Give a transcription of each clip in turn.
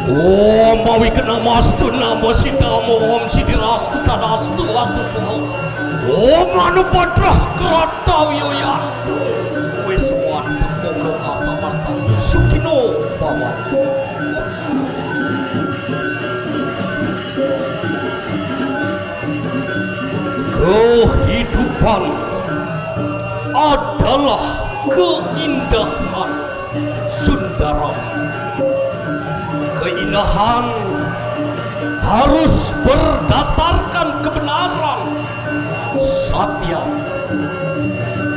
Om Mawi Kenamastu Namo Sitamu Om Sidirastu Tadastu Astu Om Manupatra Kratawiyoyantu Wiswanta Koko Kasamasta Sukino Bhawa. Kehidupan adalah keindahan Sundara. Keindahan harus berdasarkan kebenaran, satya,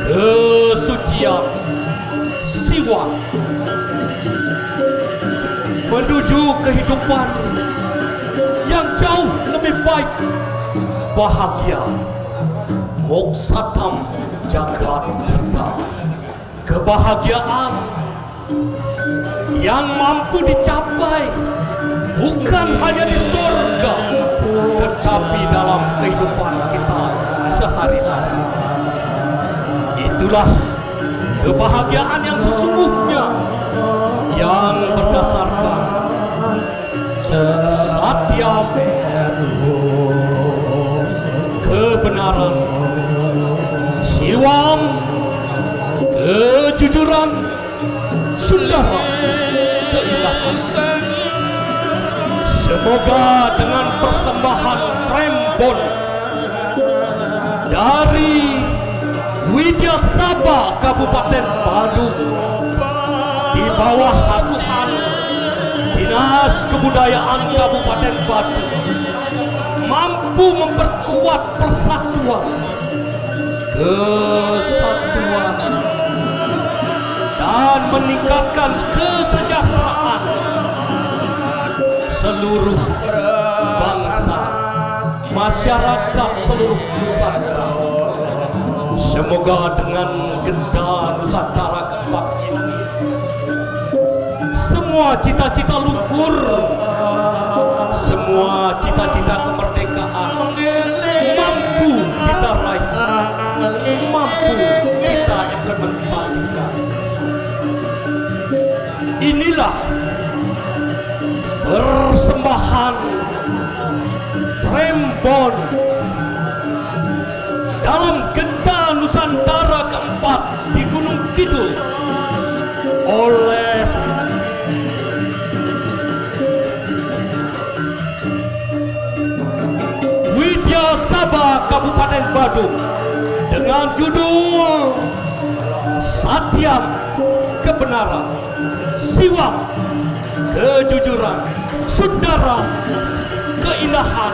kesucian, siwa, menuju kehidupan yang jauh lebih baik, bahagia, moksadam jagat kita, kebahagiaan yang mampu dicapai bukan hanya di surga, tetapi dalam kehidupan kita sehari-hari. Itulah kebahagiaan yang sesungguhnya, yang berdasarkan satya, kebenaran, siwam, kejujuran, Sundara, keindahan. Semoga dengan persembahan Rembon dari Widya Sabha Kabupaten Badung di bawah asuhan Dinas Kebudayaan Kabupaten Badung mampu memperkuat persatuan, kesatuan, dan meningkatkan kesejahteraan seluruh bangsa, masyarakat seluruh Nusantara. Semoga dengan Genta Nusantara keempat ini semua cita-cita luhur, semua cita-cita kemerdekaan mampu kita raih, mampu kita implementasikan. Inilah persembahan Rembon dalam Genta Nusantara keempat di Gunung Kidul oleh Widya Sabha Kabupaten Badung dengan judul Satyam Kebenaran, Siwam Kejujuran, Sundaram Keindahan,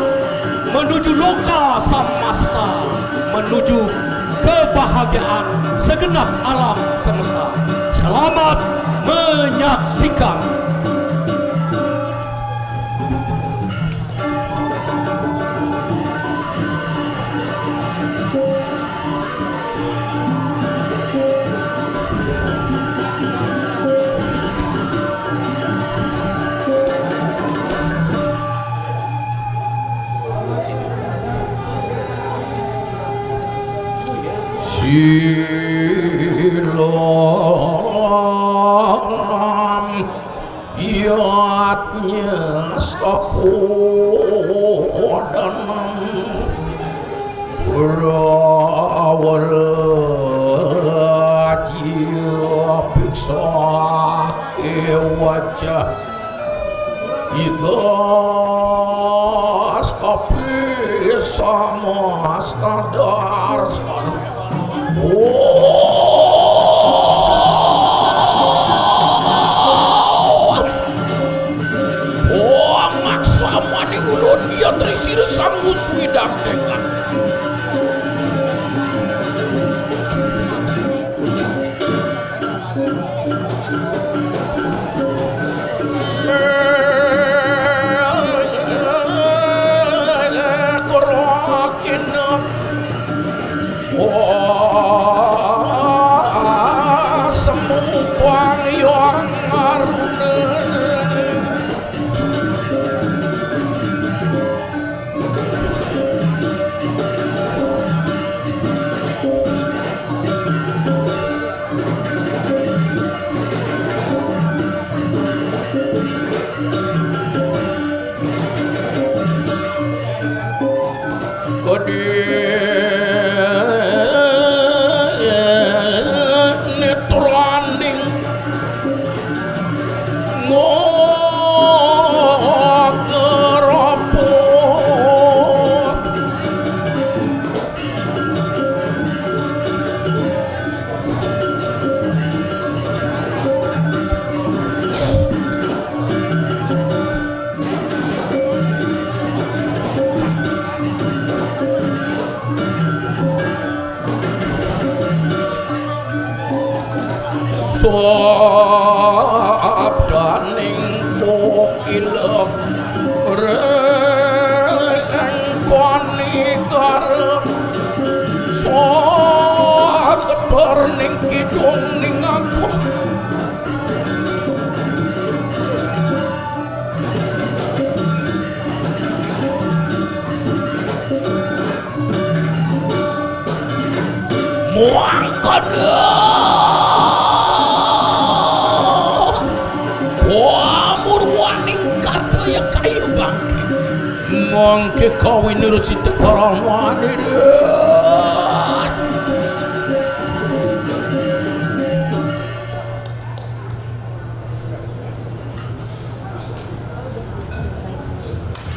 menuju loka samasta, menuju kebahagiaan segenap alam semesta. Selamat menyaksikan. Silam iatnya stapodanam Rawaraja piksa wajah igas kapi sama standar maksama di ulun dia terisir sanggup swidang dengan semumpang yang aruna netraning ngogerapot sabdaning mokilep rengkoni karep saketor ning kidung ning aku muangkan yang kayu bangkit ngangke kawin nurut Paramani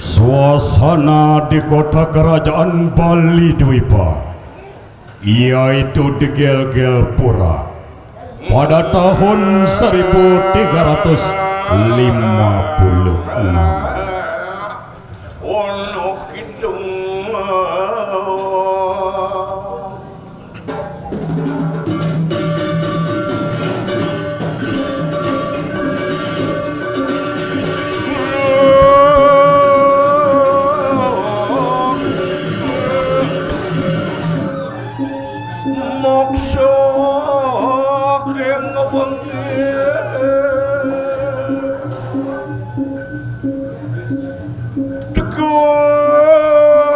suasana di kota kerajaan Bali Dwipa, yaitu di Gel-Gel-Pura pada tahun 1356. Ono kidung moksa keng wengi teguh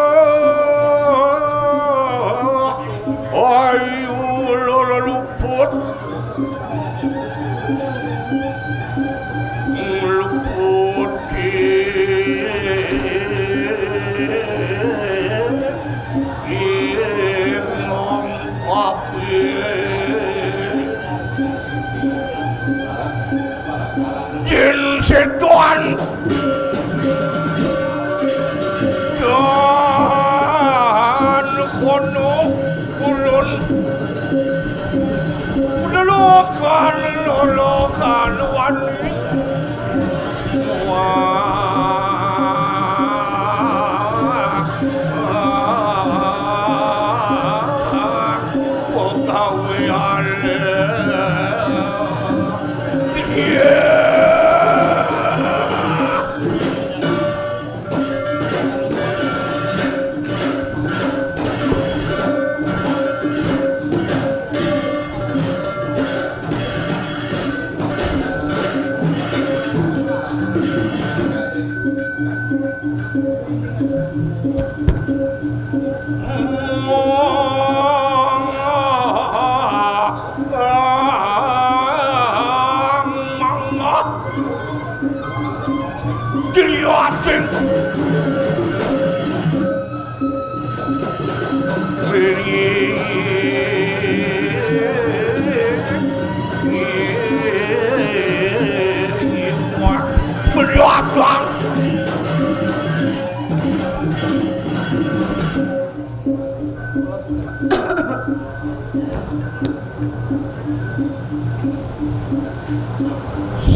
makan wani.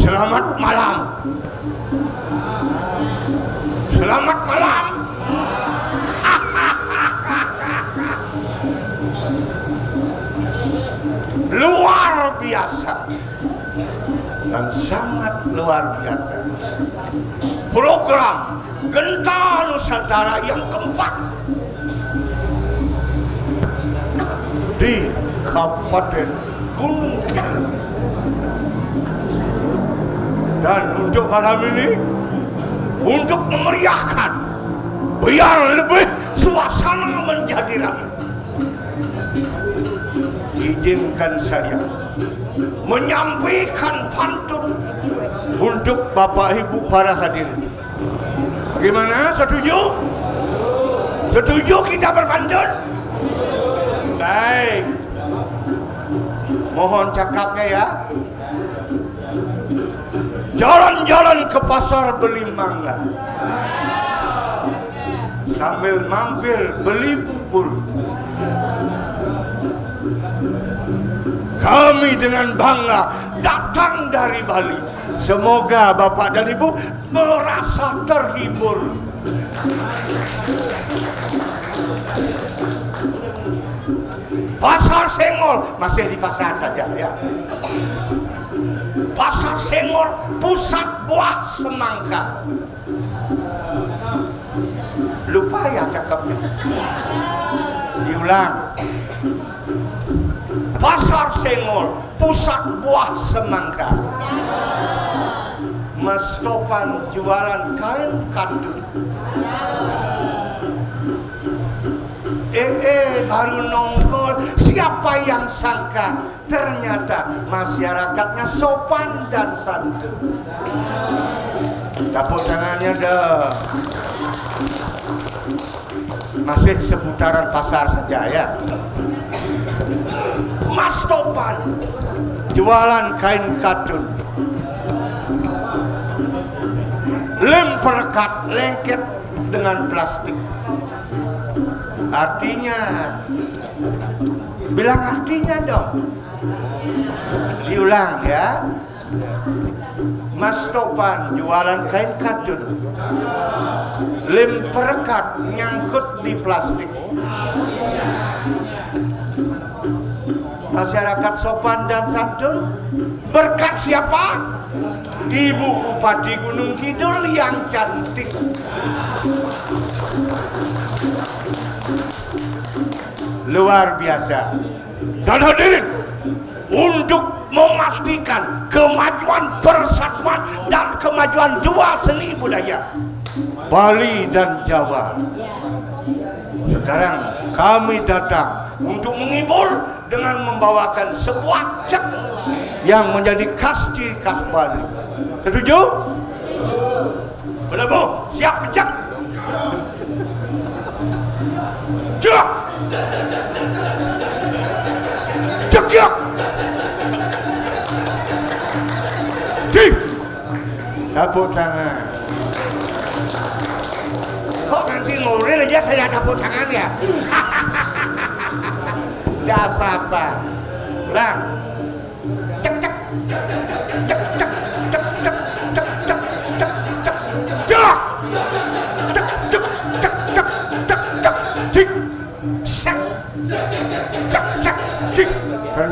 Selamat malam. Selamat malam. Luar biasa dan sangat luar biasa. Program Genta Nusantara yang keempat di Kabupaten Gunung Kidul. Dan untuk malam ini, untuk memeriahkan, biar lebih suasana menjadi ramai, izinkan saya menyampaikan pantun untuk Bapak Ibu para hadirin. Bagaimana? Setuju? Setuju kita berpantun? Baik. Mohon cakapnya ya. Jalan-jalan ke pasar beli mangga, sambil mampir beli bubur. Kami dengan bangga datang dari Bali. Semoga Bapak dan Ibu merasa terhibur. Pasar Senggol, masih di pasar saja ya. Pasar Senggol, pusat buah semangka. Lupa ya cakapnya. Diulang. Pasar Senggol, pusat buah semangka. Mas Topan jualan kain kandung. Baru nongol, siapa yang sangka ternyata masyarakatnya sopan dan santun. Tepuk tangannya dong. Masih seputaran pasar saja ya. Mas Topan jualan kain katun, lem perekat lengket dengan plastik. Artinya, bilang artinya dong. Diulang ya. Mas Topan jualan kain katun, lem perekat nyangkut di plastik. Masyarakat sopan dan santun. Berkat siapa? Ibu Bupati Gunung Kidul yang cantik. Luar biasa. Dan hadirin, untuk memastikan kemajuan persatuan dan kemajuan dua seni budaya Bali dan Jawa, sekarang kami datang untuk menghibur dengan membawakan sebuah cek yang menjadi khas ciri khas Bali. Setuju? Boleh Bu? Siap cek? Cek! Cek cek! Cek! Tepuk tangan. Kok nanti ngurin aja saya tepuk tangan ya? Tidak apa-apa. Ulang. Cek cek. Cek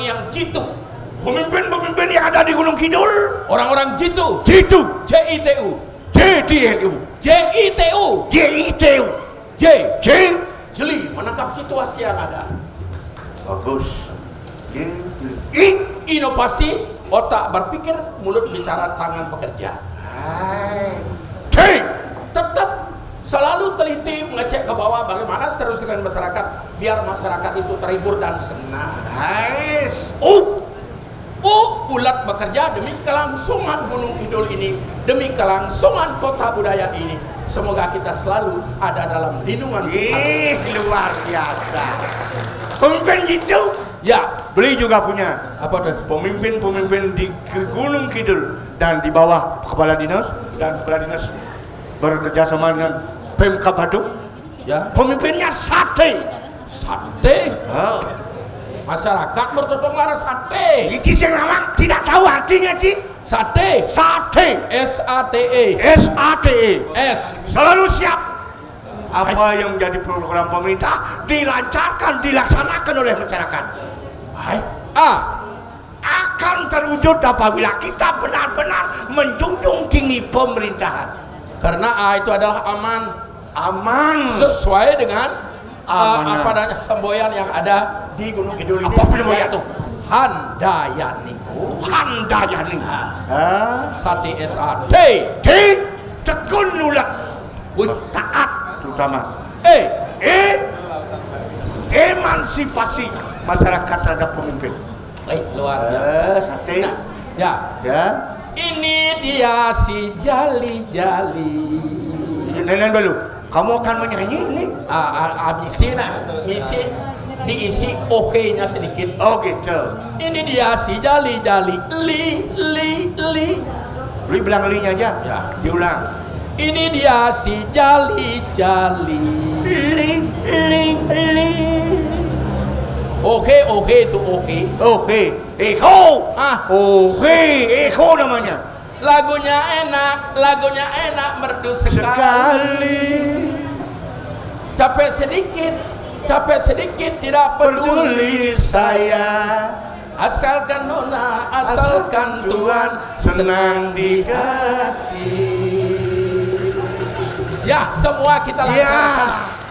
yang jitu. Pemimpin-pemimpin yang ada di Gunung Kidul. Orang-orang jitu. Jitu. JITU. JDLU. JITU. JITU. J. J. Jeli menangkap situasi yang ada. Bagus. I. Inovasi, otak berpikir, mulut bicara, tangan bekerja. T. Tetap selalu teliti mengecek ke bawah bagaimana seterusnya dengan masyarakat biar masyarakat itu terhibur dan senang. Nice. U. Ulat bekerja demi kelangsungan Gunung Kidul ini, demi kelangsungan kota budaya ini. Semoga kita selalu ada dalam lindungan Tuhan. Luar biasa. Pemimpin itu Ya, beli juga punya. apa tuh? Pemimpin-pemimpin di Gunung Kidul dan di bawah kepala dinas, dan kepala dinas bekerja sama dengan Pemkab Badung. Ya, Pemimpinnya sate. sate. Masyarakat bertotong lara sate. Ini yang lawang tidak tahu artinya, Ci. Sate. Sate. SATE. SATE. S. Selalu siap. Apa yang menjadi program pemerintah dilancarkan, dilaksanakan oleh masyarakat. Baik. A. Akan terwujud apabila kita benar-benar menjunjung tinggi pemerintahan. Karena A itu adalah aman. Aman. Sesuai dengan Amanah. apa namanya semboyan yang ada di Gunung Kidul ini. Apa filmnya? Yaitu Handayani. Handayani. Sate SAT. T. Tekun lulat. Wih. Taat terutama. E. Emansipasi masyarakat terhadap pemimpin. Luar biasa. Sate. Nah, ya. Ya. Ini dia si jali-jali. Nenek dulu. Kamu akan menyanyi ini? Isi diisi oke-nya sedikit. Oh gitu. Ini dia si jali-jali. Li. Lu bilang linya aja. Ya. Diulang. Ini dia si jali-jali. Li. Oke itu oke. Oke. Eko. Oke. Eko namanya. Lagunya enak, merdu sekali. Capek sedikit, tidak peduli saya. Asalkan nona, asalkan Tuhan senang di hati. Ya, semua kita laksanakan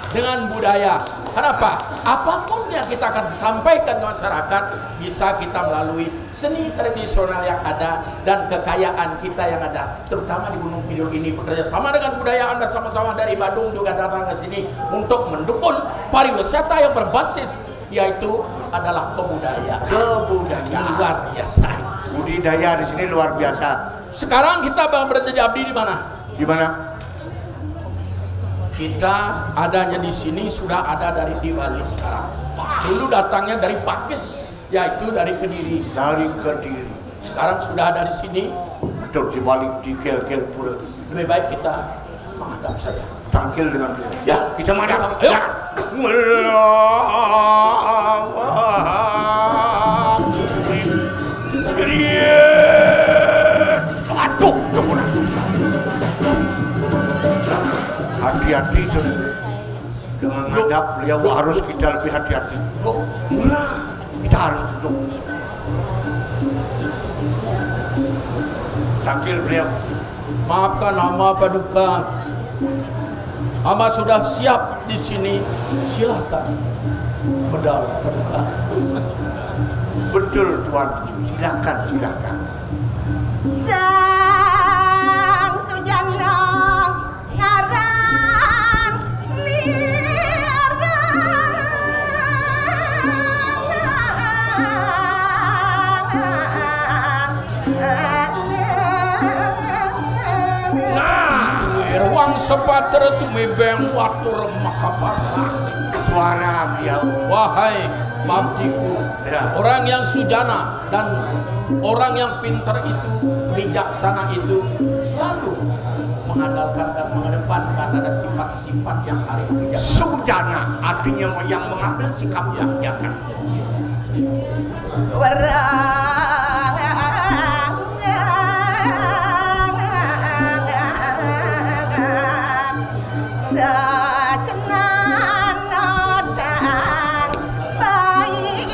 dengan budaya. Kenapa? Apapun yang kita akan sampaikan ke masyarakat bisa kita melalui seni tradisional yang ada dan kekayaan kita yang ada, terutama di Gunung Kidul ini bekerja sama dengan budayaan bersama-sama dari Badung juga datang ke sini untuk mendukung pariwisata yang berbasis yaitu adalah kebudayaan. Luar biasa. Budidaya di sini luar biasa. Sekarang kita berada di abdi di mana? Di mana? Kita adanya di sini sudah ada dari di Bali sekarang. Dulu datangnya dari Pakis, yaitu dari Kediri. Dari Kediri. Sekarang sudah ada di sini. Betul, di Bali, di Gel Pura. Lebih baik kita menghadap saja. Tangkil dengan dia. Ya, kita menghadap. Ayo. Ya. Aduh, hati-hati dengan menghadap beliau harus kita lebih hati-hati. Kita harus tutup. Tangkil beliau. Maafkan hamba Paduka. Hamba sudah siap di sini. Silakan. Pedal Paduka. Betul Tuan. Silakan. Sang Sujana ngaran Ruang sepatra tumebeng waktu remah kapasa. Suara beliau. Wahai babdiku, Ya. orang yang sujana dan orang yang pintar itu, bijaksana itu selalu mengandalkan dan mengedepankan ada sifat-sifat yang harus bijaksana. Sujana artinya yang mengambil sikap yang jangan. Sacenan dan baik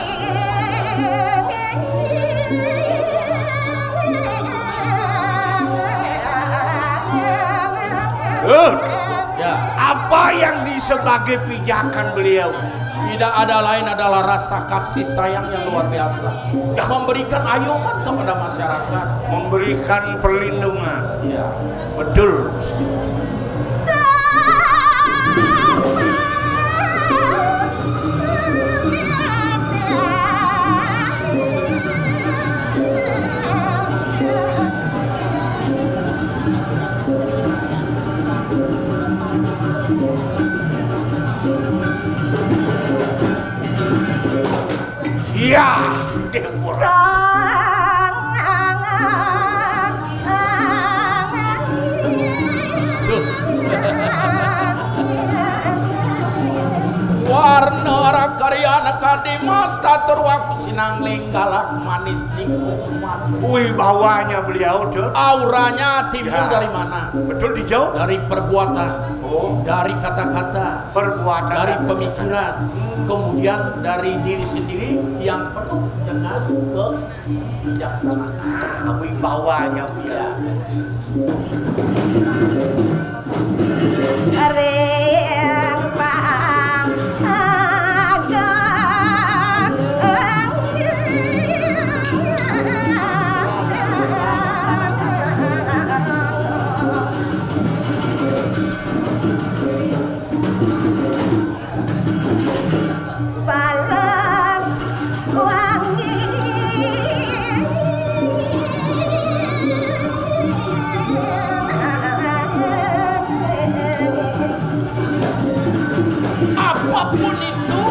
Ya. Apa yang sebagai pijakan beliau? Tidak ada lain adalah rasa kasih sayang yang luar biasa. Memberikan ayuman kepada masyarakat. Memberikan perlindungan. Ya. Betul. Ya, Deborah. Warna rakaryana kadimas tatur waktu sinangling galak manis ningkuman. Wibawanya beliau tuh. Auranya timbul Ya. dari mana? Betul dijawab. Dari perbuatan, Oh, dari kata-kata, perbuatan. dari pemikiran, kemudian dari diri sendiri yang penuh dengan kebijaksanaan. Wibawanya beliau. Apapun itu,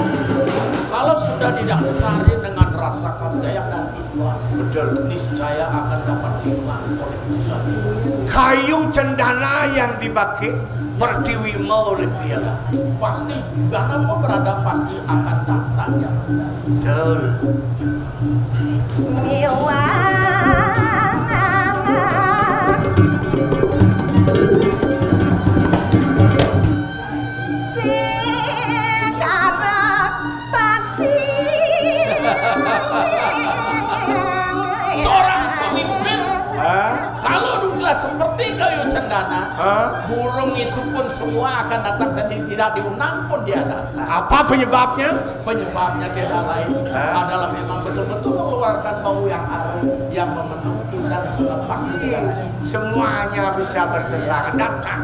kalau sudah didasari dengan rasa kasih sayang dan ikhlas, Betul. niscaya akan dapat dinikmati oleh putusan itu. Kayu cendana yang dipakai pertiwima oleh beliau. Pasti karena berada pasti akan datang ya. Betul. Seorang pemimpin Hah? kalau dunia seperti kayu cendana, Hah? burung itu pun semua akan datang sendiri, tidak diundang pun dia datang. Apa penyebabnya? Penyebabnya tidak lain adalah memang betul-betul mengeluarkan bau yang harum yang memenuhi dan selepas segalanya. Semuanya bisa bertentangan datang.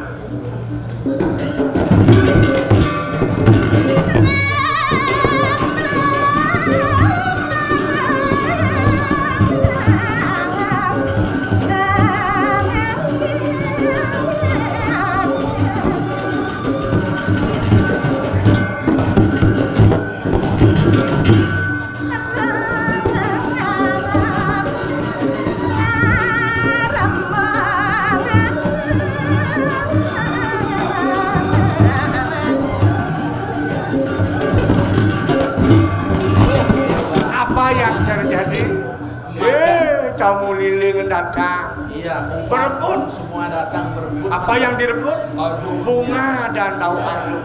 Apa yang terjadi? Tamu lilin datang. Iya, Berebut. semua datang berebut. Apa yang direbut? Bunga dan daun harum.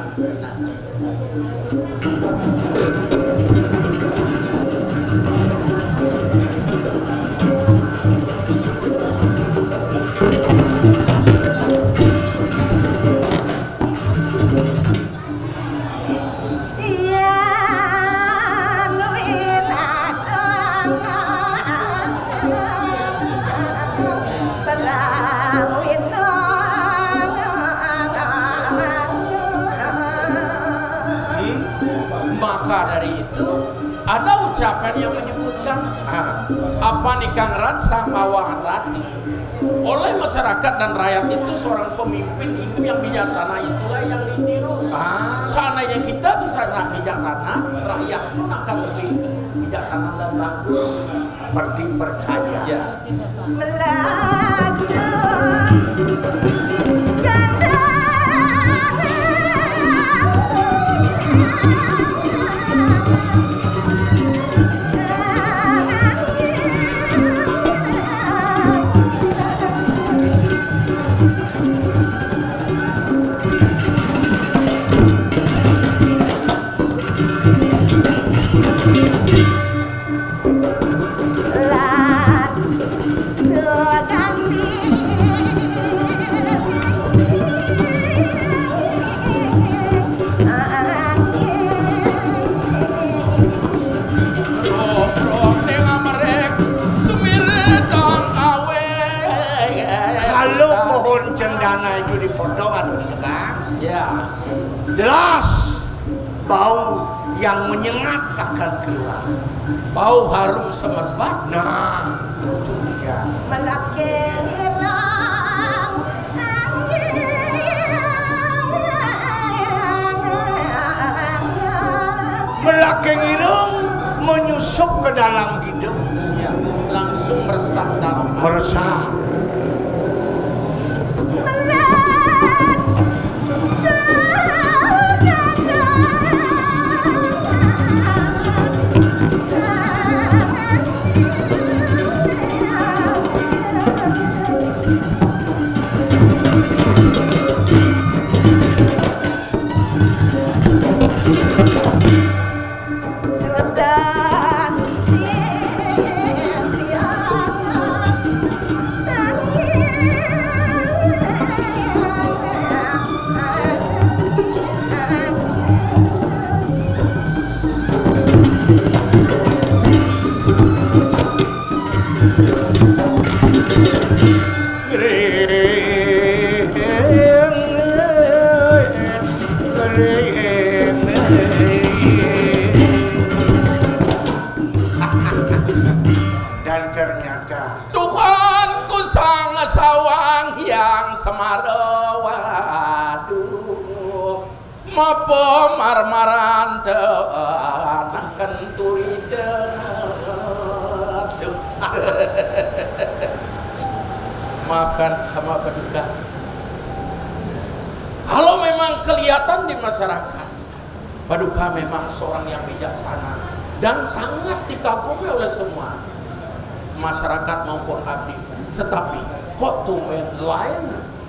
Maka dari itu ada ucapan yang menyebutkan apa nikang rat sama rati. Oleh masyarakat dan rakyat itu seorang pemimpin itu yang bijaksana itulah yang ditiru. Seandainya kita bisa bijaksana, rakyat pun akan lebih bijaksana dan bagus. Seperti percaya. Ya. Lan Ya. Jelas bau yang menyengat akan keluar. Bau harum semerbak. Nah, itu dia. Melakeng irang Melakeng irung menyusup ke dalam hidung. Ya. Langsung meresap dalam hati. Meresap. Dan ternyata Tuhanku sang sawang yang semarawadu mapo marmaran anakan turi maafkan sama paduka. Kalau memang kelihatan di masyarakat paduka memang seorang yang bijaksana dan sangat dikagumi oleh semua masyarakat maupun abdi, tetapi kok tumben lain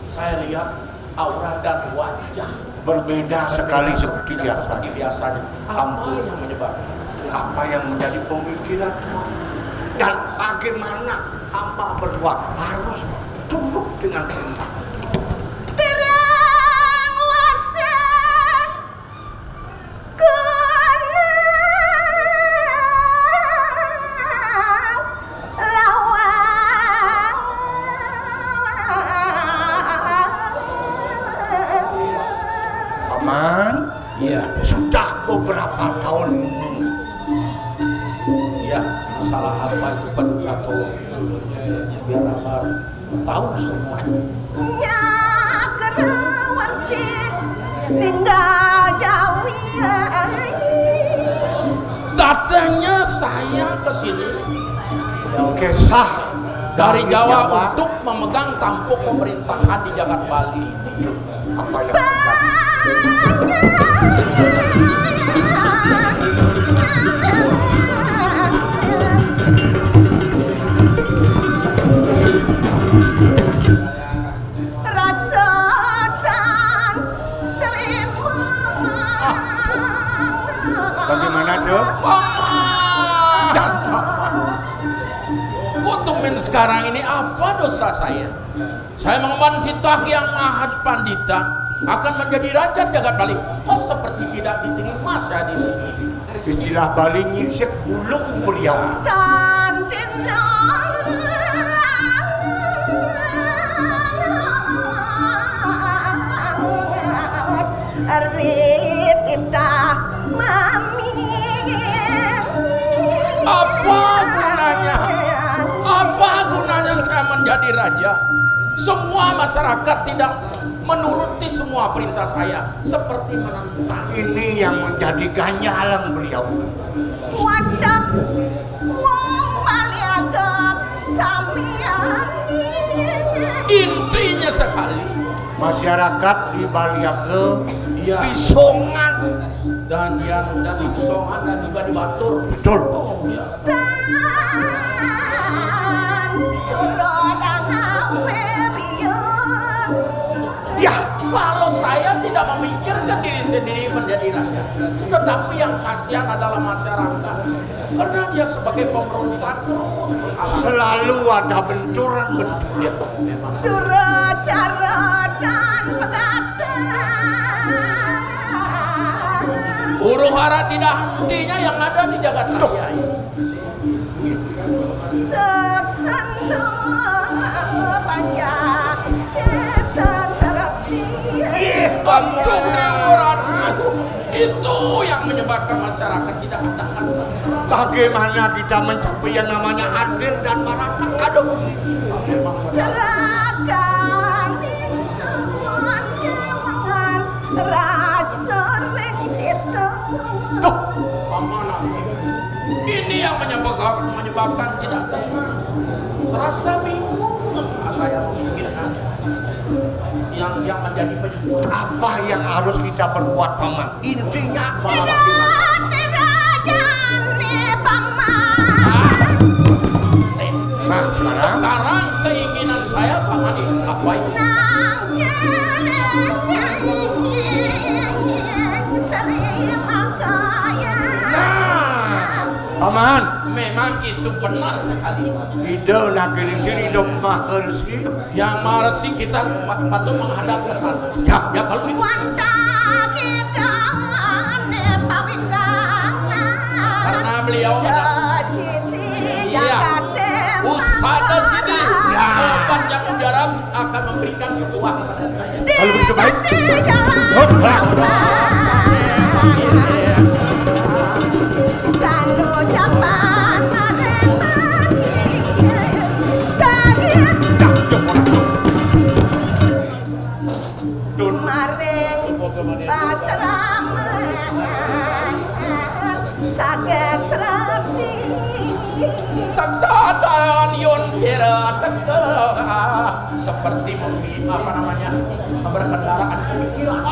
saya lihat aura dan wajah berbeda sekali seperti tidak biasa. seperti biasanya. Apa yang menyebabkan? Apa yang menjadi pemikiran dan bagaimana hamba berdua harus tunduk dengan perintah. terang warsan kunang lawang Paman, Iya, sudah beberapa tahun ini iya. Masalah apa itu paduka tolong biar abah tahu semuanya. nyakerwarti tinggal jauh Datangnya saya ke sini kisah dari Jawa untuk memegang tampuk pemerintahan di Jagat Bali. apa yang terjadi. rasa dan terima Bagaimana tuh? Paman, kutumin sekarang ini apa dosa saya? Saya mengemban titah yang maha pandita akan menjadi raja Jagat Bali. Kok seperti tidak diterima saya di sini? Istilah Bali nyirsek bulung beliau. dan tenang Ritita mami Apa gunanya? Apa gunanya saya menjadi raja? Semua masyarakat tidak menuruti semua perintah saya seperti menentang. Ini yang menjadi ganjalan beliau. wadak wong baliagat sampeyan Intinya sekali Masyarakat di Baliage Iya. bisongan. dan yang dari songan dan juga di batur. Betul. Oh ya. dan surodang awebiyon Ya, Kalau saya tidak memikirkan diri sendiri menjadi raja, tetapi yang kasihan adalah masyarakat, karena dia sebagai pemberontak terus menghalangi. selalu ada benturan-benturan. Ya, memang. dura cara dan pegatang Huru hara tidak hentinya yang ada di jagat raya ini. seksana panjang kita terapti Kebangunan itu yang menyebabkan masyarakat tidak akan. Bagaimana kita mencapai yang namanya adil dan merata? Aduh. Gerakan semua kemangan rasa rencita. Tuh. Ini yang menyebabkan tidak tenang. Serasa bingung saya memikirkan yang menjadi penyebab. Apa yang harus kita perbuat, Paman? Intinya apa? Nah, Sekarang keinginan saya Paman apa itu? Paman, Memang itu benar sekali. ide nak kelinci hidup maharsi. Yang Maharsi kita patut menghadap ke sana. Ya. Ya kalau itu karena beliau adalah Usada Sidi. Obat yang mujarab akan memberikan peluang pada saya. Kalau begitu baik. Saksatan yun sira teka seperti berkendaraan pemikiran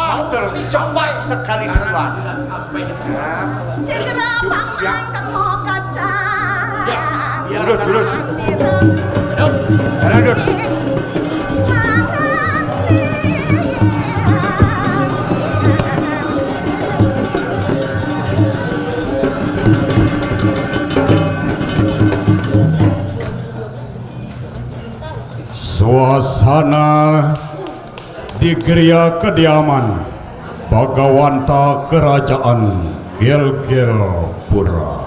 Sampai sekali sekarang Tuhan. sudah sampai di sana. Segera paman kamu kasar. Ya, biar Terus. Yuk. Jalan, Suasana di geria kediaman Bagawanta Kerajaan Gel-Gel Pura.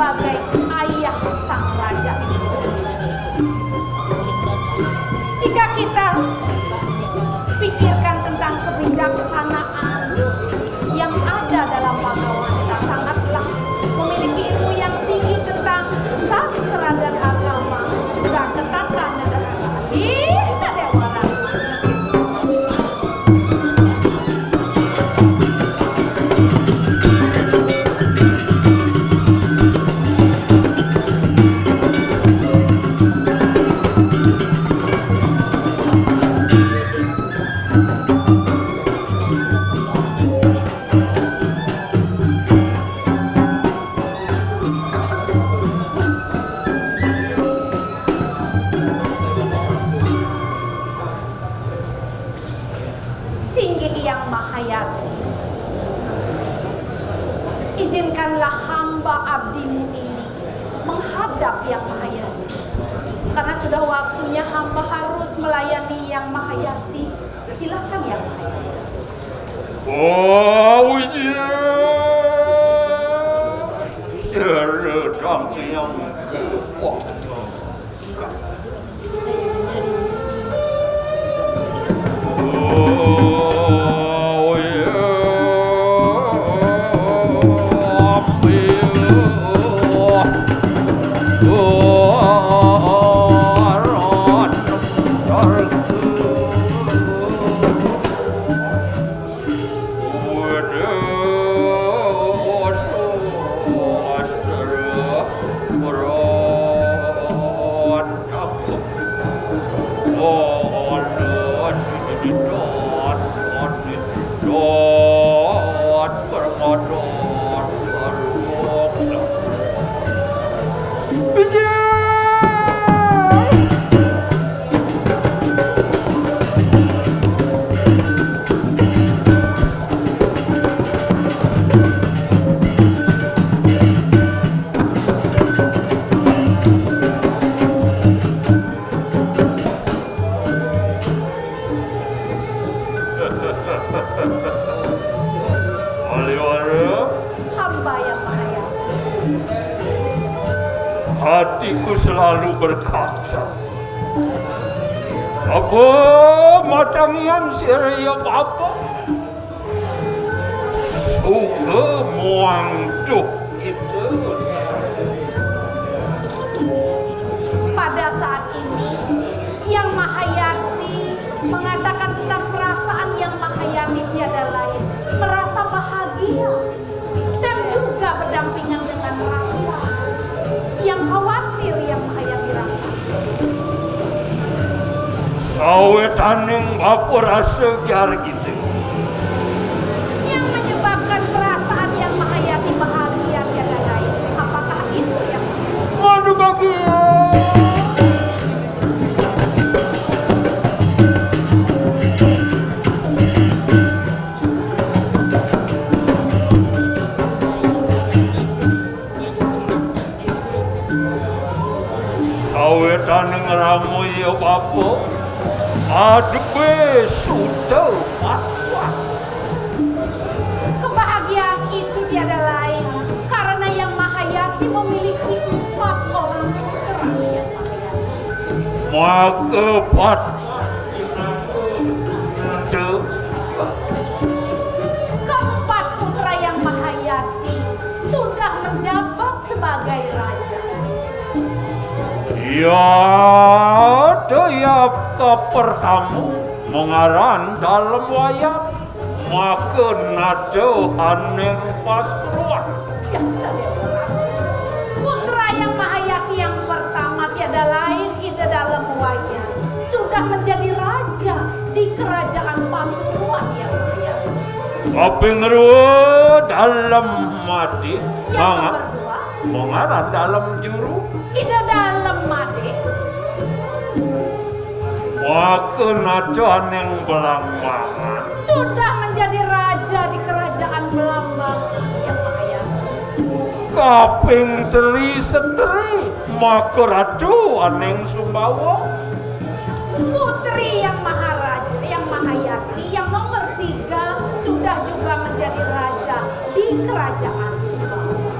sebagai ayah sang raja ini sendiri. Jika kita pikirkan tentang kebijaksanaan yang ada dalam Bhagavata, sangatlah memiliki ilmu yang tinggi tentang sastra dan agama, juga ketatanegaraan. Kita Dewa Rahma. Izinkanlah hamba abdimu ini menghadap Yang Mahayati, karena sudah waktunya hamba harus melayani Yang Mahayati. Silakan Yang Mahayati. Oh iya, sedang yang hatiku selalu berkaca. Apa madangian sirya apa? Suka muangduh itu. Pada saat ini, Yang Mahayati mengatakan tentang perasaan Yang Mahayati tiada lain, merasa bahagia dan juga berdampingan dengan rasa yang khawatir Yang Mahayati rasa. Sawetaning apa rasa jar gitu. Yang menyebabkan perasaan Yang Mahayati bahagia tiada lain, apakah itu yang Madu bahagia. Sawetaning ramu ya bapa. Aduh sudah patwa. kebahagiaan itu tiada lain karena Yang Mahayati memiliki 4 orang putra Yang Mahayati. Maka patwa. Keempat putra Yang Mahayati sudah menjabat sebagai raja. Ya, doyap ke pertama mengaran dalam wayang maka nado haning Pasuruan. Ya, putra Yang Mahayati yang pertama tiada lain ide dalam wayang sudah menjadi raja di kerajaan Pasuruan Yang Mahayati. Kaping dua dalam mati Yang kedua mengaran dalam juru ide dalam made. maka nado haning Belambangan. Sudah menjadi raja di kerajaan Belambang Yang Mahayati. Kaping teri seteri maka rado haning Sumbawa. Putri Yang Maharaja Yang Mahayati yang nomor 3 sudah juga menjadi raja di kerajaan Sumbawa.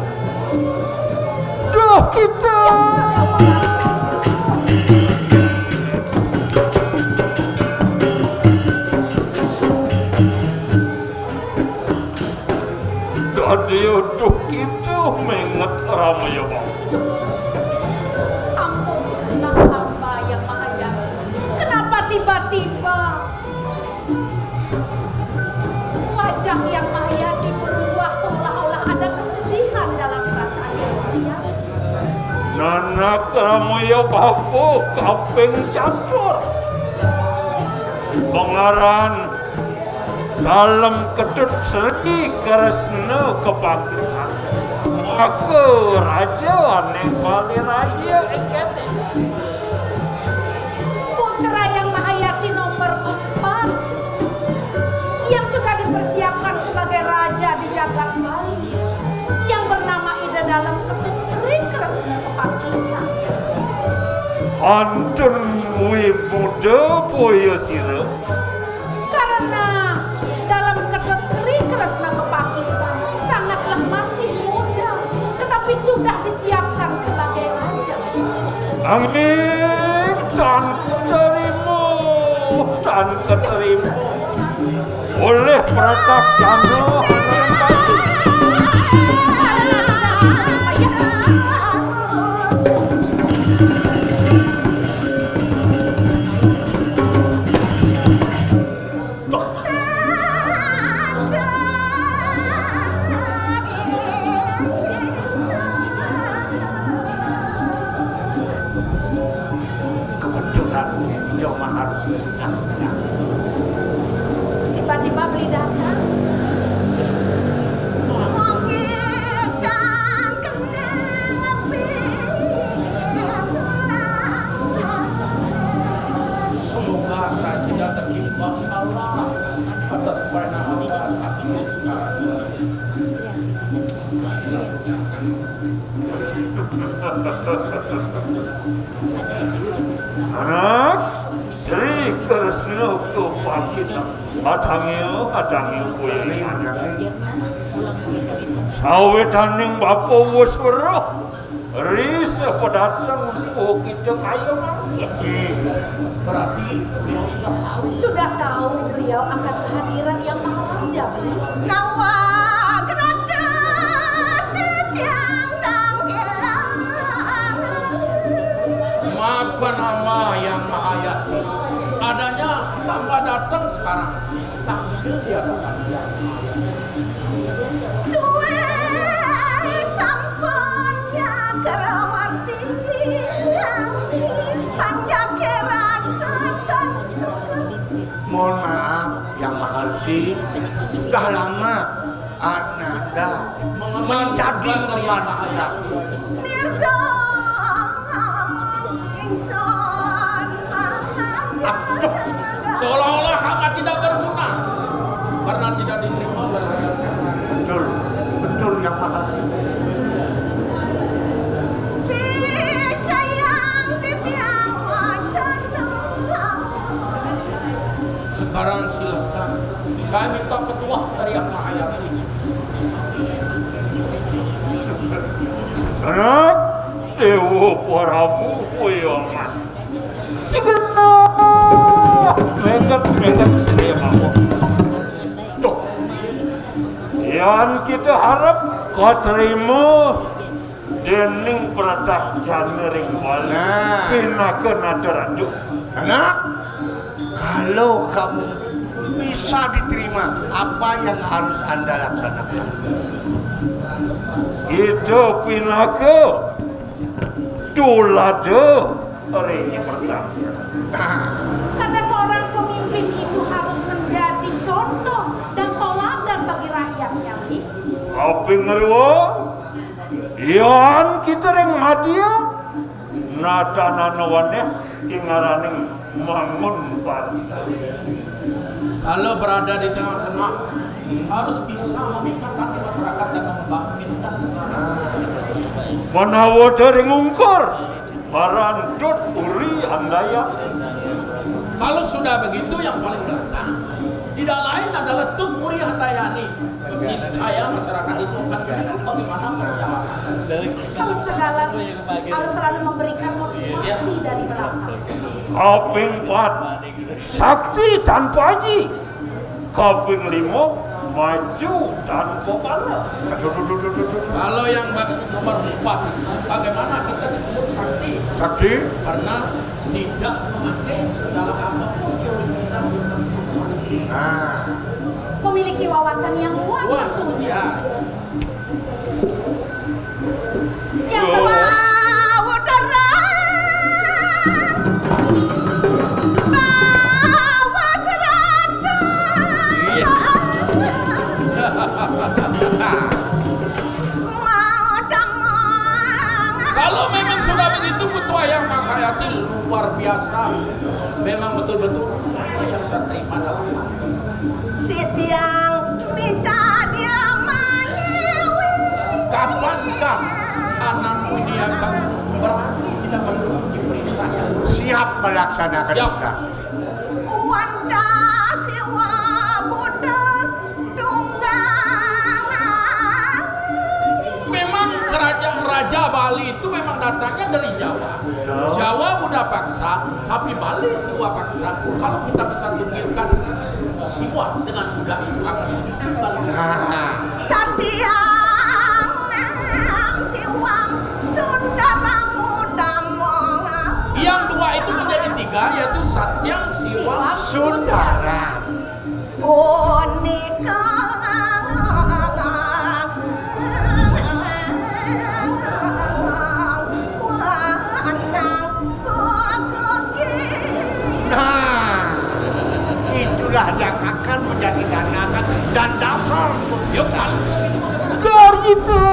Duh kita. Dadi duh kita menget ramaya bang. Ampunlah hamba Yang Mahayati. Kenapa tiba-tiba wajah Yang Mahayati berubah seolah-olah ada kesedihan dalam perasaan Yang Mahayati? Nana ramaya bapa kaping campur. Pengaran dalam ketut Sri Kresna kepakisan. Maka raja aneh bali raja ekete. Putra Yang Mahayati nomor 4 yang sudah dipersiapkan sebagai raja di Jagat Bali yang bernama Ida dalam Ketut Sri Kresna Kepakisan. Antun mui muda boyo sira. Karena dalam Ketut Sri Kresna Kepakisan sangatlah masih muda tetapi sudah disiapkan sebagai raja. Amin dan keterima oleh Pratap Chandra Hanarempati. Kebetulan Joma harus menang. Tiba-tiba beli datang. Semoga saya tidak tertimpa Allah atas pernahan hati sekarang. Anak Sri Kresna Kepakisan Adangnya puyangan. Sawetaning bapa wis weruh ris siapa datang kita kayu lagi. Berarti beliau sudah tahu. Sudah tahu beliau akan kehadiran yang maha raja. Nawa gerada tiang dang gelang. Maka nama yang maha yati adanya tanpa datang sekarang. Tampil di hadapan dia. Suwe sampun ya keramati panjang kerasa dan suka. Mohon maaf yang mahal sih, sudah lama Ananda menjadi pemandu. Seolah-olah hak tidak berguna karena tidak diterima oleh rakyatnya. Betul, betul yang mahal. Sekarang silakan saya minta petuah dari Yang Maha Yati. Anak Dewa Prabu Puyoman. Segera mengkat sedia kamu. Tuh, yang kita harap kau terima dening perintah Janering Wala pinakeun adaradu. Anak, kalau kamu bisa diterima, apa yang harus Anda laksanakan? Itu pinake tulade orangnya pertama. Karena seorang pemimpin itu harus menjadi contoh dan teladan bagi rakyatnya. Kaping ngeluo, yan kita reng madia, natananawannya ingaraning mangun pan. Kalau berada di tengah-tengah harus bisa memikat hati masyarakat dan membangkitkan. Manawa dari ngungkur, marantut uri andaya. Kalau sudah begitu yang paling belakang tidak lain adalah Tut Uri Handayani. Niscaya masyarakat itu akan melihat bagaimana perjalanan. Kalau segala harus selalu memberikan motivasi dari belakang. Kaping 4, sakti tanpa aji. Kaping 5, maju tanpa bala. Kalau yang nomor 4, bagaimana kita disebut sakti? Sakti? Karena tidak memakai segala apapun prioritas. Memiliki wawasan yang luas tentunya. Yang kedua, udara bawa serata. Iya. Mau damang. Kalau memang sudah begitu Ketua Yang Maha Yati luar biasa. Memang betul-betul yang saya terima dalam hati. Titiang bisa dia manewi. Kapankah anakmu ini akan berani tidak menuruti perintahnya? Siap melaksanakan Siap. tugas. Wanda siwa budak tunggangan. Memang kerajaan Raja Bali itu memang datangnya dari Jawa. Jawa Buddha paksa, tapi Bali Siwa paksa. Kalau kita bisa tunjukkan Siwa dengan Buddha itu akan memimpin Bali. Satiang nang siwang sundara muda mongang. Yang dua itu menjadi tiga, yaitu Satyang, Siwa, Sundara. Unika Nah, itulah yang akan menjadi landasan dan dasar. yuk harus Gar gitu.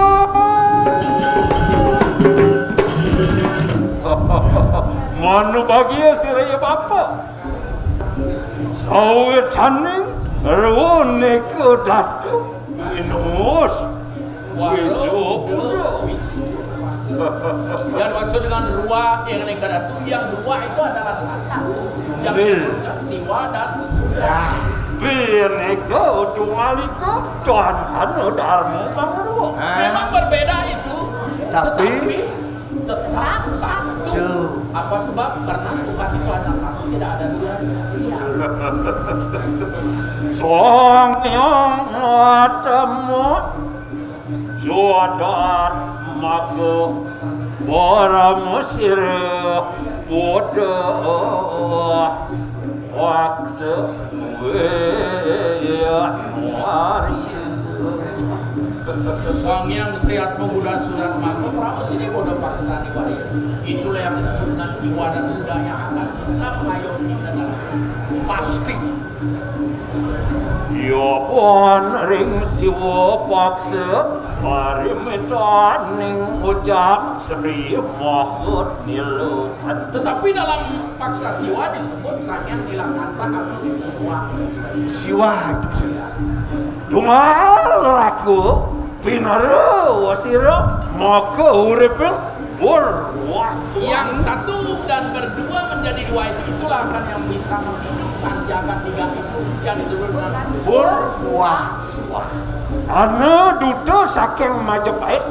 Manu bagia si raya bapa. Sawe taning rone ke datu minus. yang maksud dengan rua yang negara itu, yang dua itu adalah sasa, yang Siwa dan Bineka Tunggalika Tuhan Dharma Bangaro. memang berbeda itu, Tapi tetap satu. Apa sebab? Karena Tuhan itu hanya satu, tidak ada dua. Iya. Sang yang temu suadat maka para Mesir bodoh waksa Sang yang Sriat Pemuda Surat Maka Pramu sini bodoh paksa di wahyu. Itulah yang disebut dengan siwa dan Buddha yang akan bisa mengayomi kita dalam Pasti. ya pun ring siwa paksa parimitaning ucap Sri Mahmud Nilukan. Tetapi dalam paksa siwa disebut sang yang hilang kata atau semua. Siwa. Dungal raku pinara wasira maka uripin berwaksa. Yang satu dan berdua menjadi dua itulah akan yang bisa menghidupkan jagat tiga itu yang disebut dengan Berpuasa. Ana duta saking Majapahit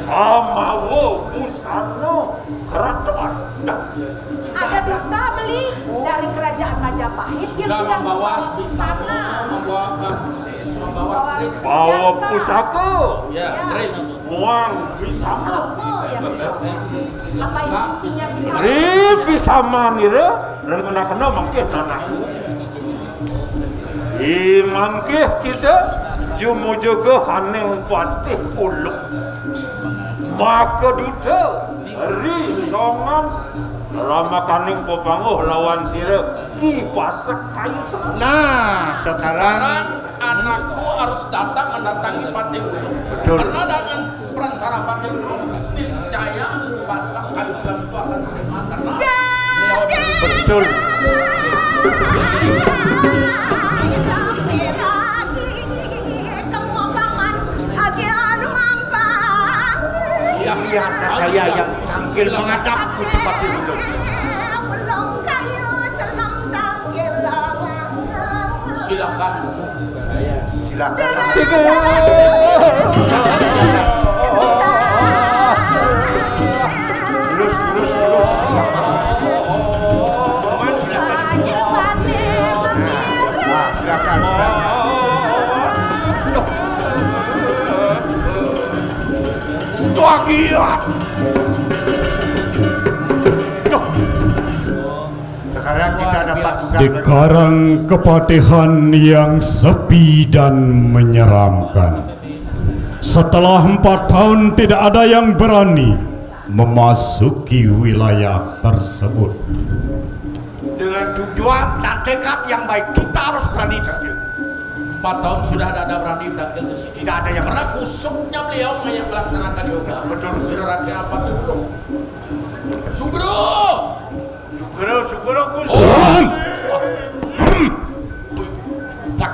amawo busana kerajaan. Ada duta beli dari kerajaan Majapahit yang dan sudah membawa membawa busana, membawa membawa keris, Bawa pusaka ya keris. muang bisa Sama ya. Apa ini isinya bisa? bisa manira dan kena mangkih tanahku. Mangkih kita jumu juga haneng patih uluk. Maka duta risongan ramakaning pepanguh lawan sirap ki pasak kayu semua. Nah, sekarang Sekarang anakku harus datang mendatangi Patih Ulung. Betul. Karena dengan perantara Patih Ulung niscaya pasak kayu sulam itu akan terima karena beliau betul. Lihat saya yang tampil menghadapku seperti itu. silakan. Silakan. Terus. Roman, silakan. Silakan. Tuagiat. Sekarang kita dapat Di karang kepatihan yang sepi dan menyeramkan. Setelah 4 tahun tidak ada yang berani memasuki wilayah tersebut. dengan tujuan dan tekad yang baik kita harus berani tampil. 4 tahun sudah ada berani tampil ke sini. Tidak ada yang Karena kusuknya beliau yang melaksanakan yoga. Betul. Sudah rakyat apa tuh belum? Sugro! Sugro kusuk. Pak.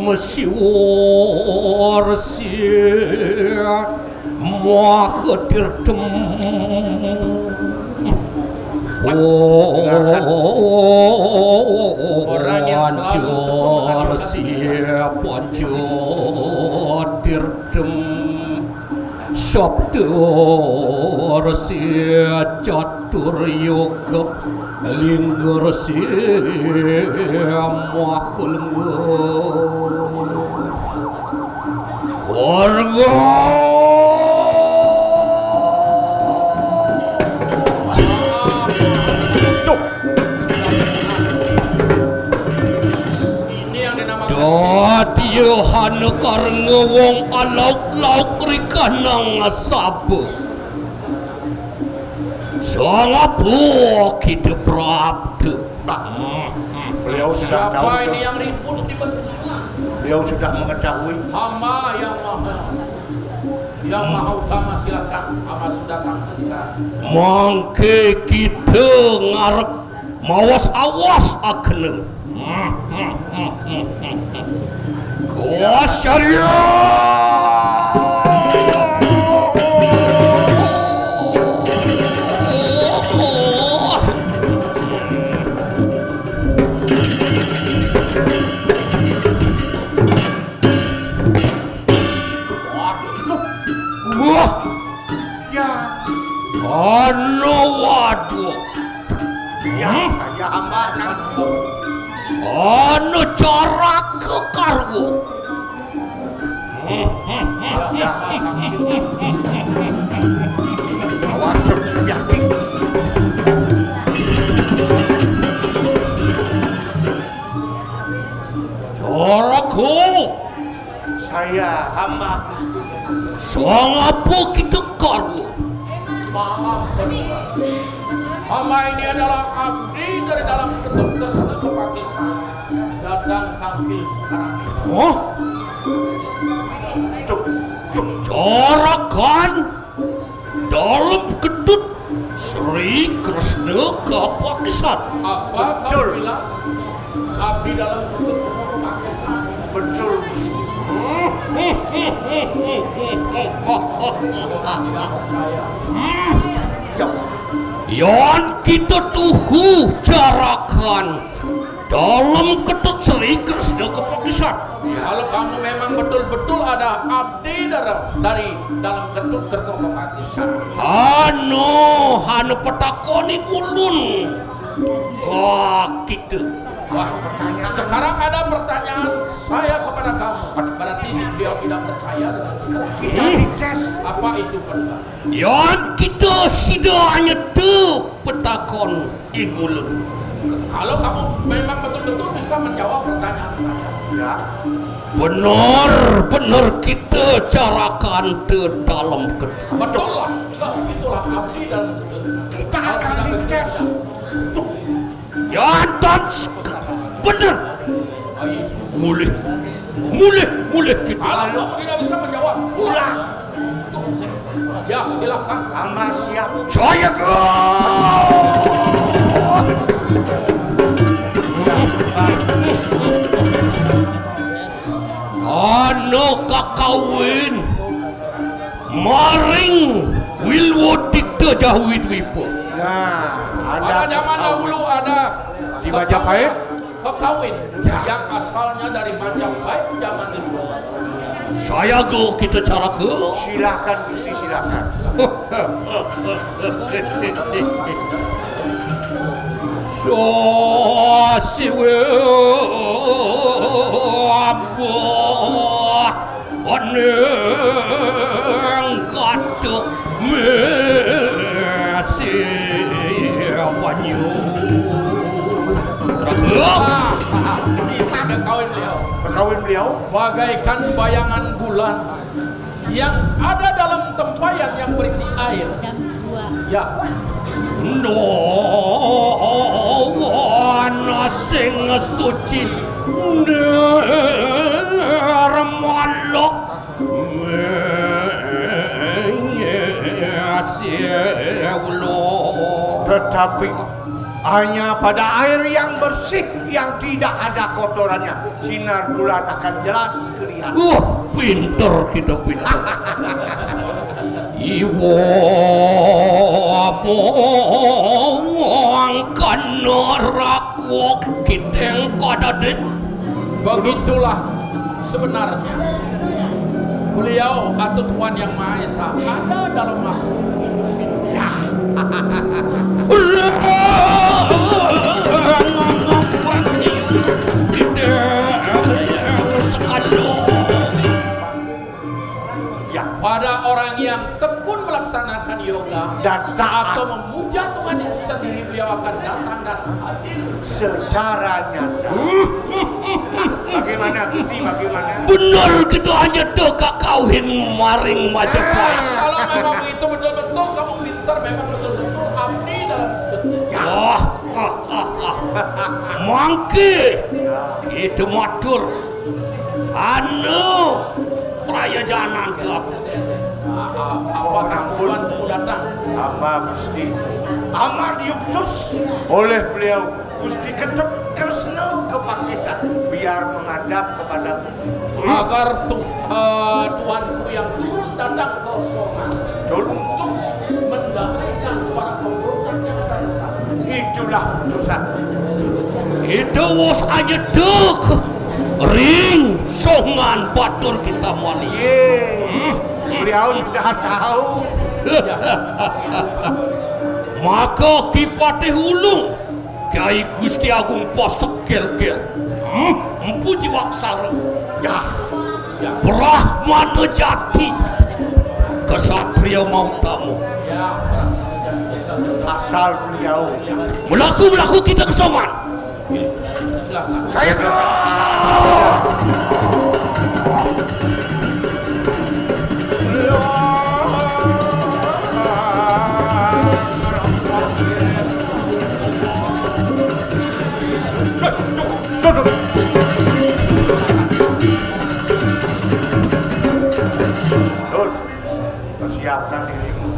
Mesyuar siar Muah ketirtem Orang yang selalu siapa tirtem Sabtur sia catur yoga linggur sia makhluk warga Ini yang dinamakan Yohan karena wong alauk-lauk rikanang sabu Sangapu kita prabda Beliau sudah tahu. siapa ini yang ribut di bencana? Beliau sudah mengetahui. Hamba yang maha utama, silakan. Hamba sudah tampil sekarang. Mangke kita ngarep mawas awas akne Kuas Ya, saya hamba akan anu cara kekarwo. awas terbiaki. Caraku Saya hamba sang apa kita karwo. Maaf, hamba ini adalah abdi dari dalam ketuk Kresna Kepakisan. Datang tampil sekarang ini. Oh, carakan dalam kedut Sri Kresna Kepakisan. Apa kamu bilang? Abdi dalam ketuk Kepakisan. betul. Ya, Yang kita tuhu carakan dalam ketut Sri Kresna Kepakisan. Kalau kamu memang betul-betul ada abdi dari dalam ketuk Kepakisan. Hanu petakoni ulun. Wah, kita. Wah, sekarang ada pertanyaan saya kepada kamu. Berarti beliau tidak percaya dengan kita. kita dites. Apa itu benar? Yang kita sidanya tu petakon ingulun. Kalau kamu memang betul-betul bisa menjawab pertanyaan saya. Ya, Benar kita carakan te dalam kedut. Betul lah. Itulah abdi dalam ketuk. kita akan dites. Yang dan benar. Mulai kita. Kalau kamu tidak bisa menjawab, ulang. Ya, silakan. Hamba siap. Saya ke. Anu kakawin maring wilwodik terjahwid wipo. Nah, Pada zaman dahulu ada di Majapahit. kekawin Ya. yang asalnya dari Majapahit zaman dulu. Saya go kita cara ke. Silakan Gusti, silakan. So siwe ambo oneng katuk mesi wanyu. Ada kawin beliau Kawin beliau. bagaikan bayangan bulan yang ada dalam tempayan yang berisi air. Ya, No wana sing suci nermalok Tetapi hanya pada air yang bersih yang tidak ada kotorannya sinar bulan akan jelas kelihatan. Pinter kita pinter. Iwo angkan neraku kita kadadit. begitulah sebenarnya beliau atau Tuhan Yang Maha Esa ada dalam makhluk hidup ini. Ya, Ya, pada orang yang tekun melaksanakan yoga dan taat atau memuja Tuhan itu sendiri, beliau akan datang dan hadir. secara nyata. Bagaimana Gusti? Bagaimana? Benar gitu hanya teka kawin maring Majapahit. Kalau memang itu betul-betul kamu pintar, memang betul-betul abdi dalam hidup. Mangke itu matur anu raya jalan ke apa? Apakah Tuhan datang? Apa Gusti? Amat diutus oleh beliau Gusti Ketuk Kresna Kepakisan biar menghadap kepada Agar Tuhanku yang turun datang ke Songan untuk mendamaikan para pemberontak yang ada di sana. itulah utusan. Itu was aja dek ring songan batur kita mali. Beliau sudah tahu. Maka Kipatih Ulung Nyai Gusti Agung Posok Gel-gel. Empu Jiwaksara. Ya, Brahmana Jati. Kesatria Mautamu. asal beliau. Melaku kita kesoman. Saya persiapkan dirimu,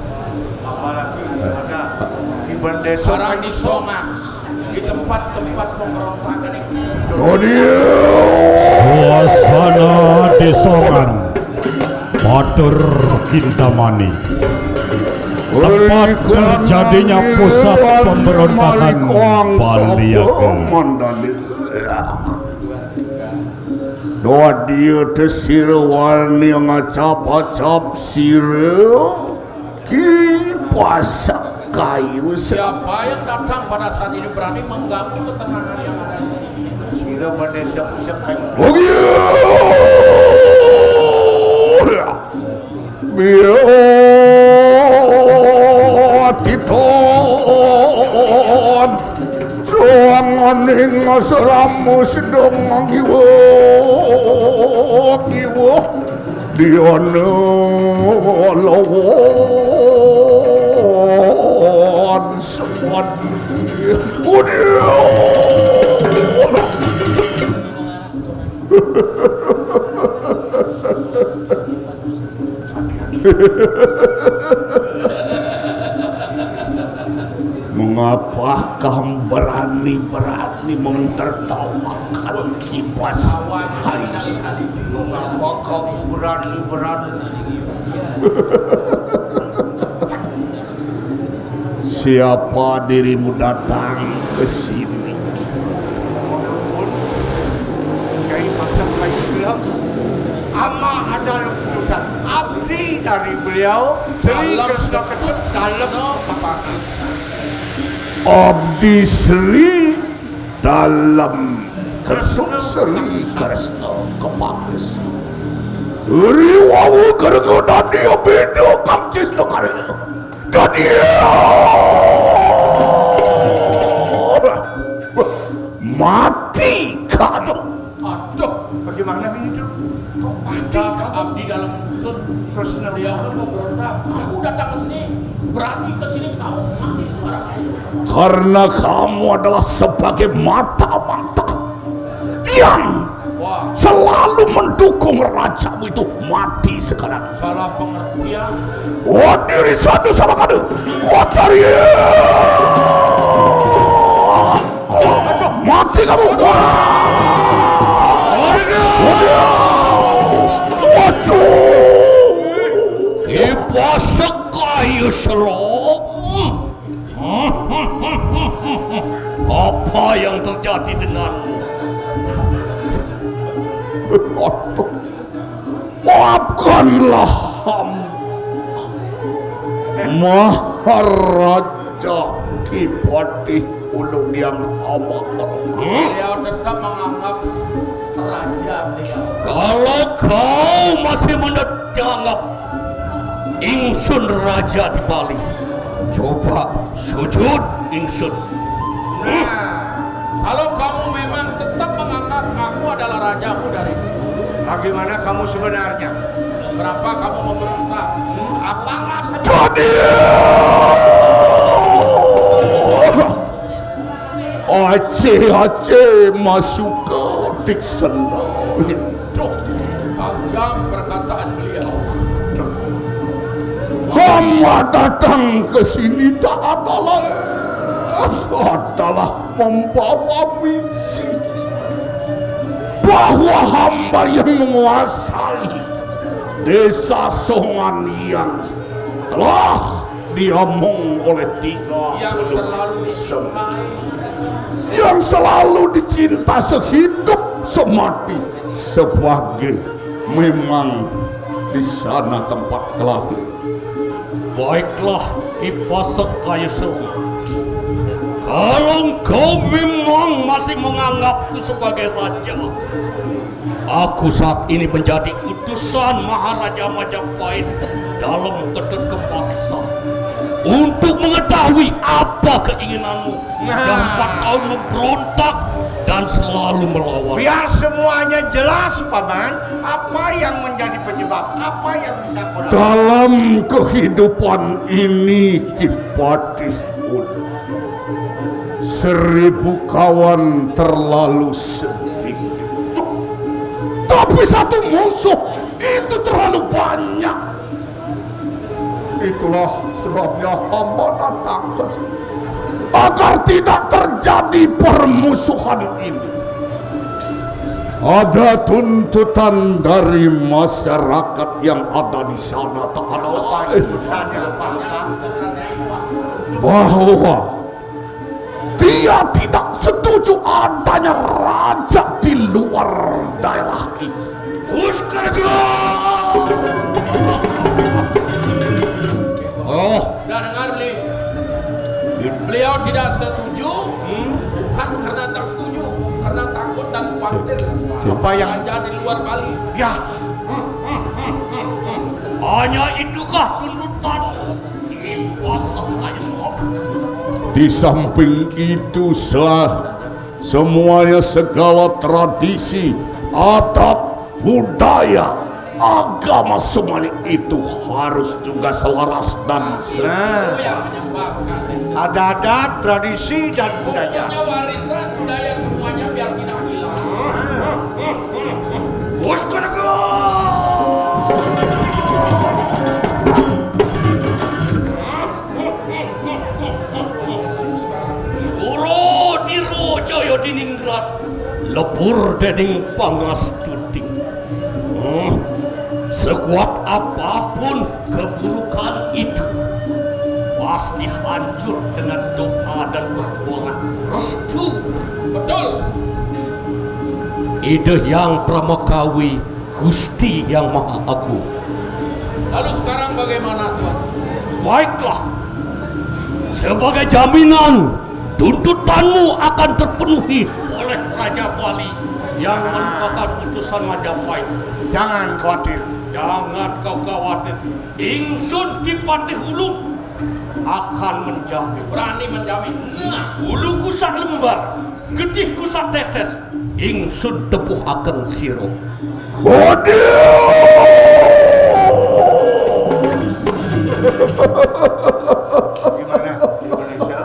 apalagi ada di Bendesa Sekarang di Songa, di tempat-tempat pemberontakan itu. Suasana desongan Batur Kintamani, tempat terjadinya pusat pemberontakan Baliaga. Doa dia tersira warni ngacap-acap sira kipas kayu. Siapa yang datang pada saat ini berani mengganggu ketenangan yang ada di sini? Sira Bendesa Pusaka. Titon doang ning asramu sedang ngiwo diana lawan semadi Mengapa kamu berani mentertawakan kipas kayu? Mengapa kamu berani? Siapa dirimu datang ke sini? Ampun, Nyai Pasang Kayu bilang, ama adalah putusan abdi dari beliau Sri Kresna Ketuk dalam kapasitas. Abdi Sri dalam Ketuk Sri Kresna Kepakas. Riwawu gara-gara dia beda kamcis tu karena dia mati kado. Aduh, Bagaimana ini tuh? Kok mati kamu? abdi dalam betul. Kresna Dia pun memberontak. Aku datang ke sini, berani ke sini, kau mati sekarang. Karena kamu adalah sebagai mata-mata yang selalu mendukung rajamu itu mati sekarang. Salah pengertian. Wah diri satu sama kadu. Wah cari. Mati kamu. Kipas kayu selop. Apa yang terjadi denganmu? Maafkanlah hamba Maharaja Kipati Ulung yang awak. Beliau tetap menganggap raja beliau. Kalau kau masih menganggap ingsun raja di Bali, coba sujud ingsun. Kalau kamu memang tetap menganggap aku adalah rajamu dari dulu, Bagaimana kamu sebenarnya? berapa kamu memberontak? Apa alasannya? Aceh masuk ke Tiksenda. Duh, tajam perkataan beliau. Hamba datang ke sini tak adalah membawa misi bahwa hamba yang menguasai desa Songan yang telah diomong oleh Yang terlalu dicintai. yang selalu dicinta sehidup semati sebagai memang di sana tempat kelahiran. Baiklah, Kipas kayu selop. Kalau kau memang masih menganggapku sebagai raja. Aku saat ini menjadi utusan Maharaja Majapahit dalam Ketut Kepaksa untuk mengetahui apa keinginanmu. Sudah 4 tahun memberontak dan selalu melawan. Biar semuanya jelas, Paman. Apa yang menjadi penyebab? Apa yang bisa kau lakukan? Dalam kehidupan ini, Kipati Ulu, 1000 kawan terlalu sedikit, tapi satu musuh itu terlalu banyak. Itulah sebabnya hamba datang ke sini, agar tidak terjadi permusuhan ini. Ada tuntutan dari masyarakat yang ada di sana, tak ada lain bahwa dia tidak setuju adanya raja di luar daerah itu. Oh, udah dengar, Li? Beliau tidak setuju, bukan karena tak setuju, karena takut dan khawatir. Apa yang raja di luar Bali? ya? Hanya itukah tuntutanmu? Di samping itu semuanya, segala tradisi, adat, budaya, agama, semuanya itu harus juga selaras dan Itu yang menyebabkan. Ada adat, tradisi, dan budaya. Pokoknya warisan budaya semuanya biar tidak hilang. Suro diro jaya diningrat, lebur dening pangastuti. Sekuat apapun keburukan itu, pasti hancur dengan doa dan perjuangan restu. Betul. Ide yang Pramakawi, Gusti yang Maha Agung. Lalu sekarang bagaimana, Tuan? Baiklah, sebagai jaminan tuntutanmu akan terpenuhi oleh Raja Bali yang merupakan utusan Majapahit. Jangan khawatir. Jangan kau khawatir, Ingsun Kipati Hulu akan menjamin. Berani menjamin. Nah, Hulu kusak lembar, getih kusak tetes, Ingsun tepuh akan siro. Gimana Indonesia?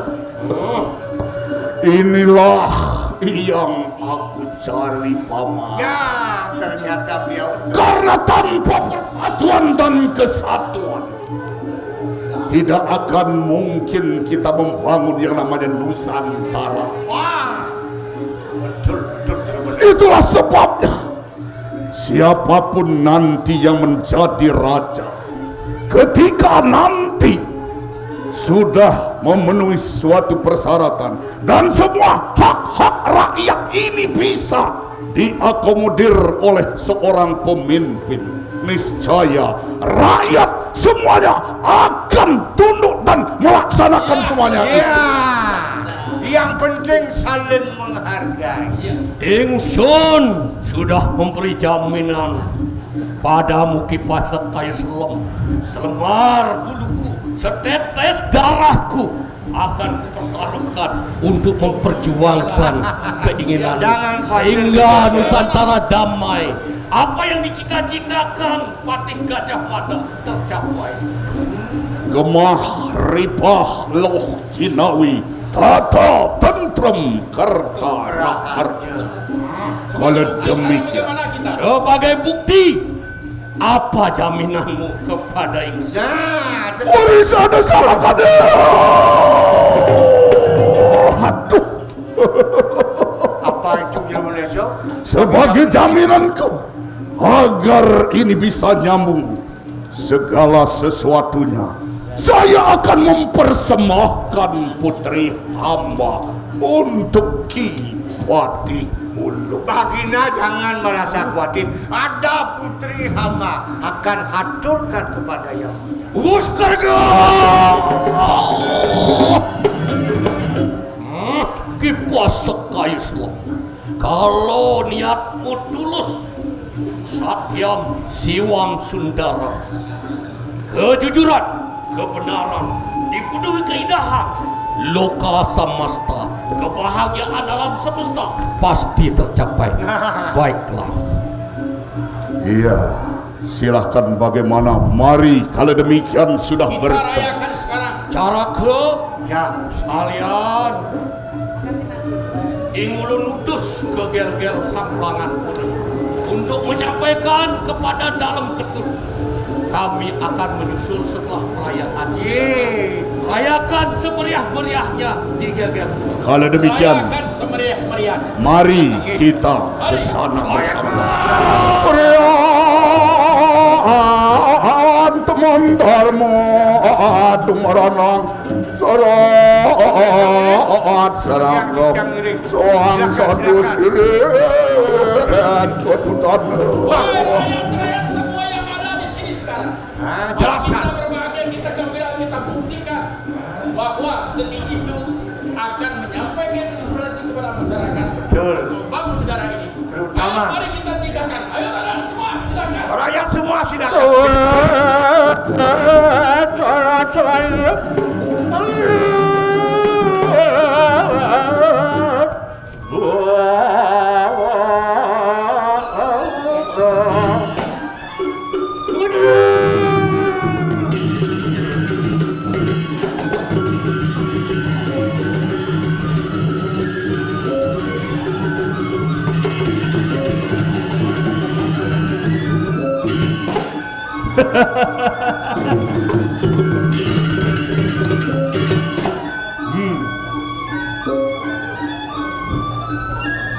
inilah yang aku cari, Paman. Ya, ternyata beliau Karena tanpa persatuan dan kesatuan, tidak akan mungkin kita membangun yang namanya Nusantara. wah, betul. Itulah sebabnya siapapun nanti yang menjadi raja, ketika nanti sudah memenuhi suatu persyaratan dan semua hak-hak rakyat ini bisa diakomodir oleh seorang pemimpin, niscaya rakyat semuanya akan tunduk dan melaksanakan semuanya itu. Ya, yang penting saling menghargai. Ingsun sudah memberi jaminan padamu Kipati Setai Selong, selembar buluku, setetes darahku akan kupertaruhkan untuk memperjuangkan keinginan sehingga Nusantara damai. Apa yang dicita-citakan Patih Gajah Mada tercapai. Gemah ripah loh Cinawi, tata tentrem kerta raharja. Kalau demikian, Bagaimana kita? Sebagai bukti, apa jaminanmu kepada Ingsun? Nah, warisan salah kada. Aduh, apa itu Indonesia? sebagai jaminanku agar ini bisa nyambung segala sesuatunya, saya akan mempersembahkan putri hamba untuk Kipati Ulu. Baginda jangan merasa khawatir. Ada putri hamba akan haturkan kepada yang Kipas Sekaislam, kalau niatmu tulus, Satyam Siwam Sundara, kejujuran, kebenaran, dipenuhi keindahan, loka samasta, kebahagiaan alam semesta pasti tercapai. Baiklah. Iya, silahkan bagaimana. Mari kalau demikian sudah Kita bertemu. rayakan sekarang. Cara ke Ya, sekalian ingulun utus ke gel-gel Samplangan untuk menyampaikan kepada dalam ketut. Kami akan menyusul setelah perayaan. Rayakan semeriah-meriahnya di gel-gel. Kalau demikian, Rayakan semeriah-meriahnya. mari kita ke sana bersama. Teman dharma tumaranang sarat saranggo soang sadu siret tutan. Semua yang ada di sini sekarang. jelaskan. Kita berbahagia, kita gembira, kita buktikan bahwa seni itu akan menyampaikan inspirasi kepada masyarakat Betul. untuk membangun negara ini. Terutama. Ayo, mari kita tinggalkan. Ayo teman semua, silakan. Rakyat semua silakan.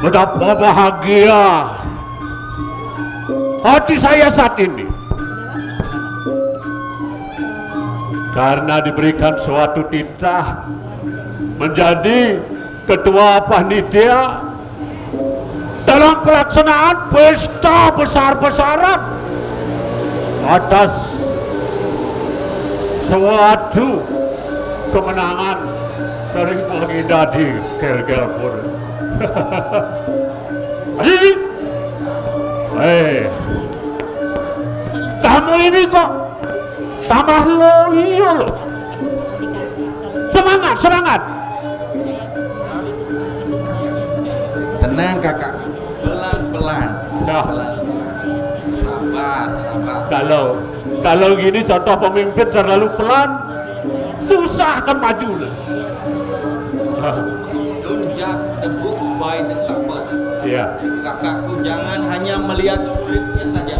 Betapa bahagia hati saya saat ini karena diberikan suatu titah menjadi ketua panitia dalam pelaksanaan pesta besar-besaran atas suatu kemenangan Sering Baginda di Gel-Gel pun. Ini, kamu ini kok tambah loyo loh. Semangat, semangat. Tenang kakak, pelan-pelan. Dah. Sabar, sabar. Kalau gini contoh pemimpin terlalu pelan, susah akan maju. Don't judge the book by the cover. Iya. Kakakku jangan hanya melihat kulitnya saja.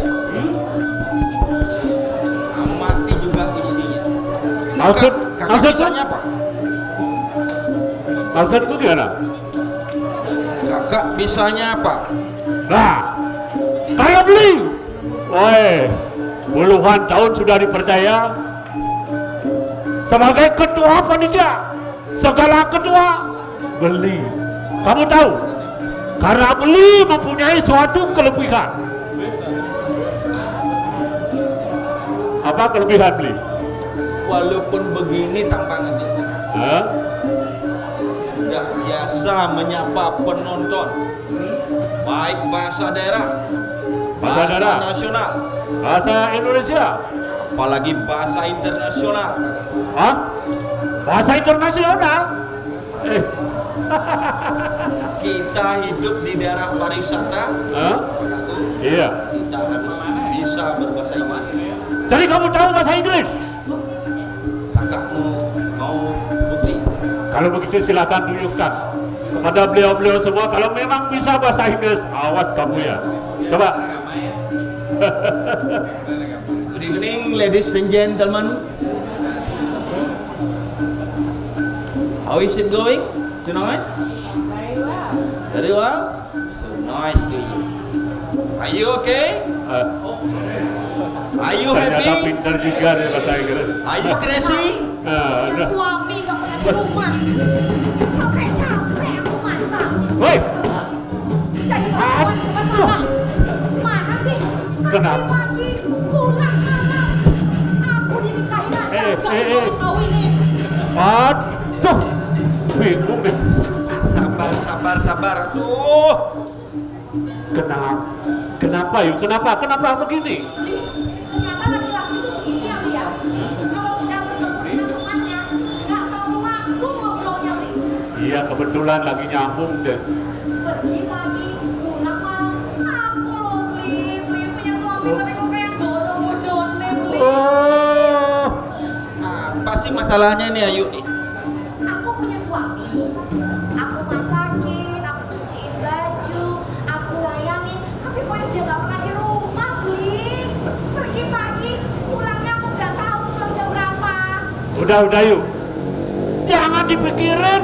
Amati juga isinya. Maksudku Bisanya apa? Maksudku gimana? Kakak bisanya apa? Nah, kayak beli. Woi, puluhan tahun sudah dipercaya sebagai ketua panitia. Segala ketua beli. Kamu tahu? Karena beli mempunyai suatu kelebihan. Apa kelebihan beli? Walaupun begini tampangannya, Hah? sudah biasa menyapa penonton. Baik bahasa daerah, Bahasa daerah. nasional, Bahasa Indonesia. apalagi bahasa internasional. Hah? Bahasa internasional? Kita hidup di daerah pariwisata, Hah? kakakku. Iya. Kita harus bisa berbahasa Inggris. Jadi kamu tahu bahasa Inggris? Kakakmu mau bukti? Kalau begitu silakan tunjukkan kepada beliau-beliau semua kalau memang bisa bahasa Inggris. Awas kamu ya. Coba. Good evening, ladies and gentlemen. How is it going tonight? Very well. Very well. So nice to you. Are you okay? Are you Ternyata happy? pintar juga nih bahasa Inggris. Are you crazy? Punya suami gak pernah di rumah. Capek-capek aku masak. Woi, Jadi perempuan bukan salah. Mana sih? Kenapa? Pagi-pagi, pulang malam. Aku dinikahin aja, gak dikawin-kawinin. aduh, bingung deh. Sabar sabar tuh. Kenapa yuk? Kenapa begini? Ternyata laki-laki itu begini ya, Bli ya. Kalau sudah bertemu dengan temannya, nggak tahu waktu ngobrolnya, Bli. Iya, kebetulan lagi nyambung deh. Pergi pagi, pulang malam. Aku loh, Bli punya suami tapi kok kayak bodoh bojone, Bli. Oh, Apa sih masalahnya nih Ayu nih? Aku punya suami. Aku masakin, aku cuciin baju, aku layanin. Tapi kok dia nggak pernah di rumah, Bli. Pergi pagi, pulangnya aku nggak tahu pulang jam berapa. udah yuk. Jangan dipikirin.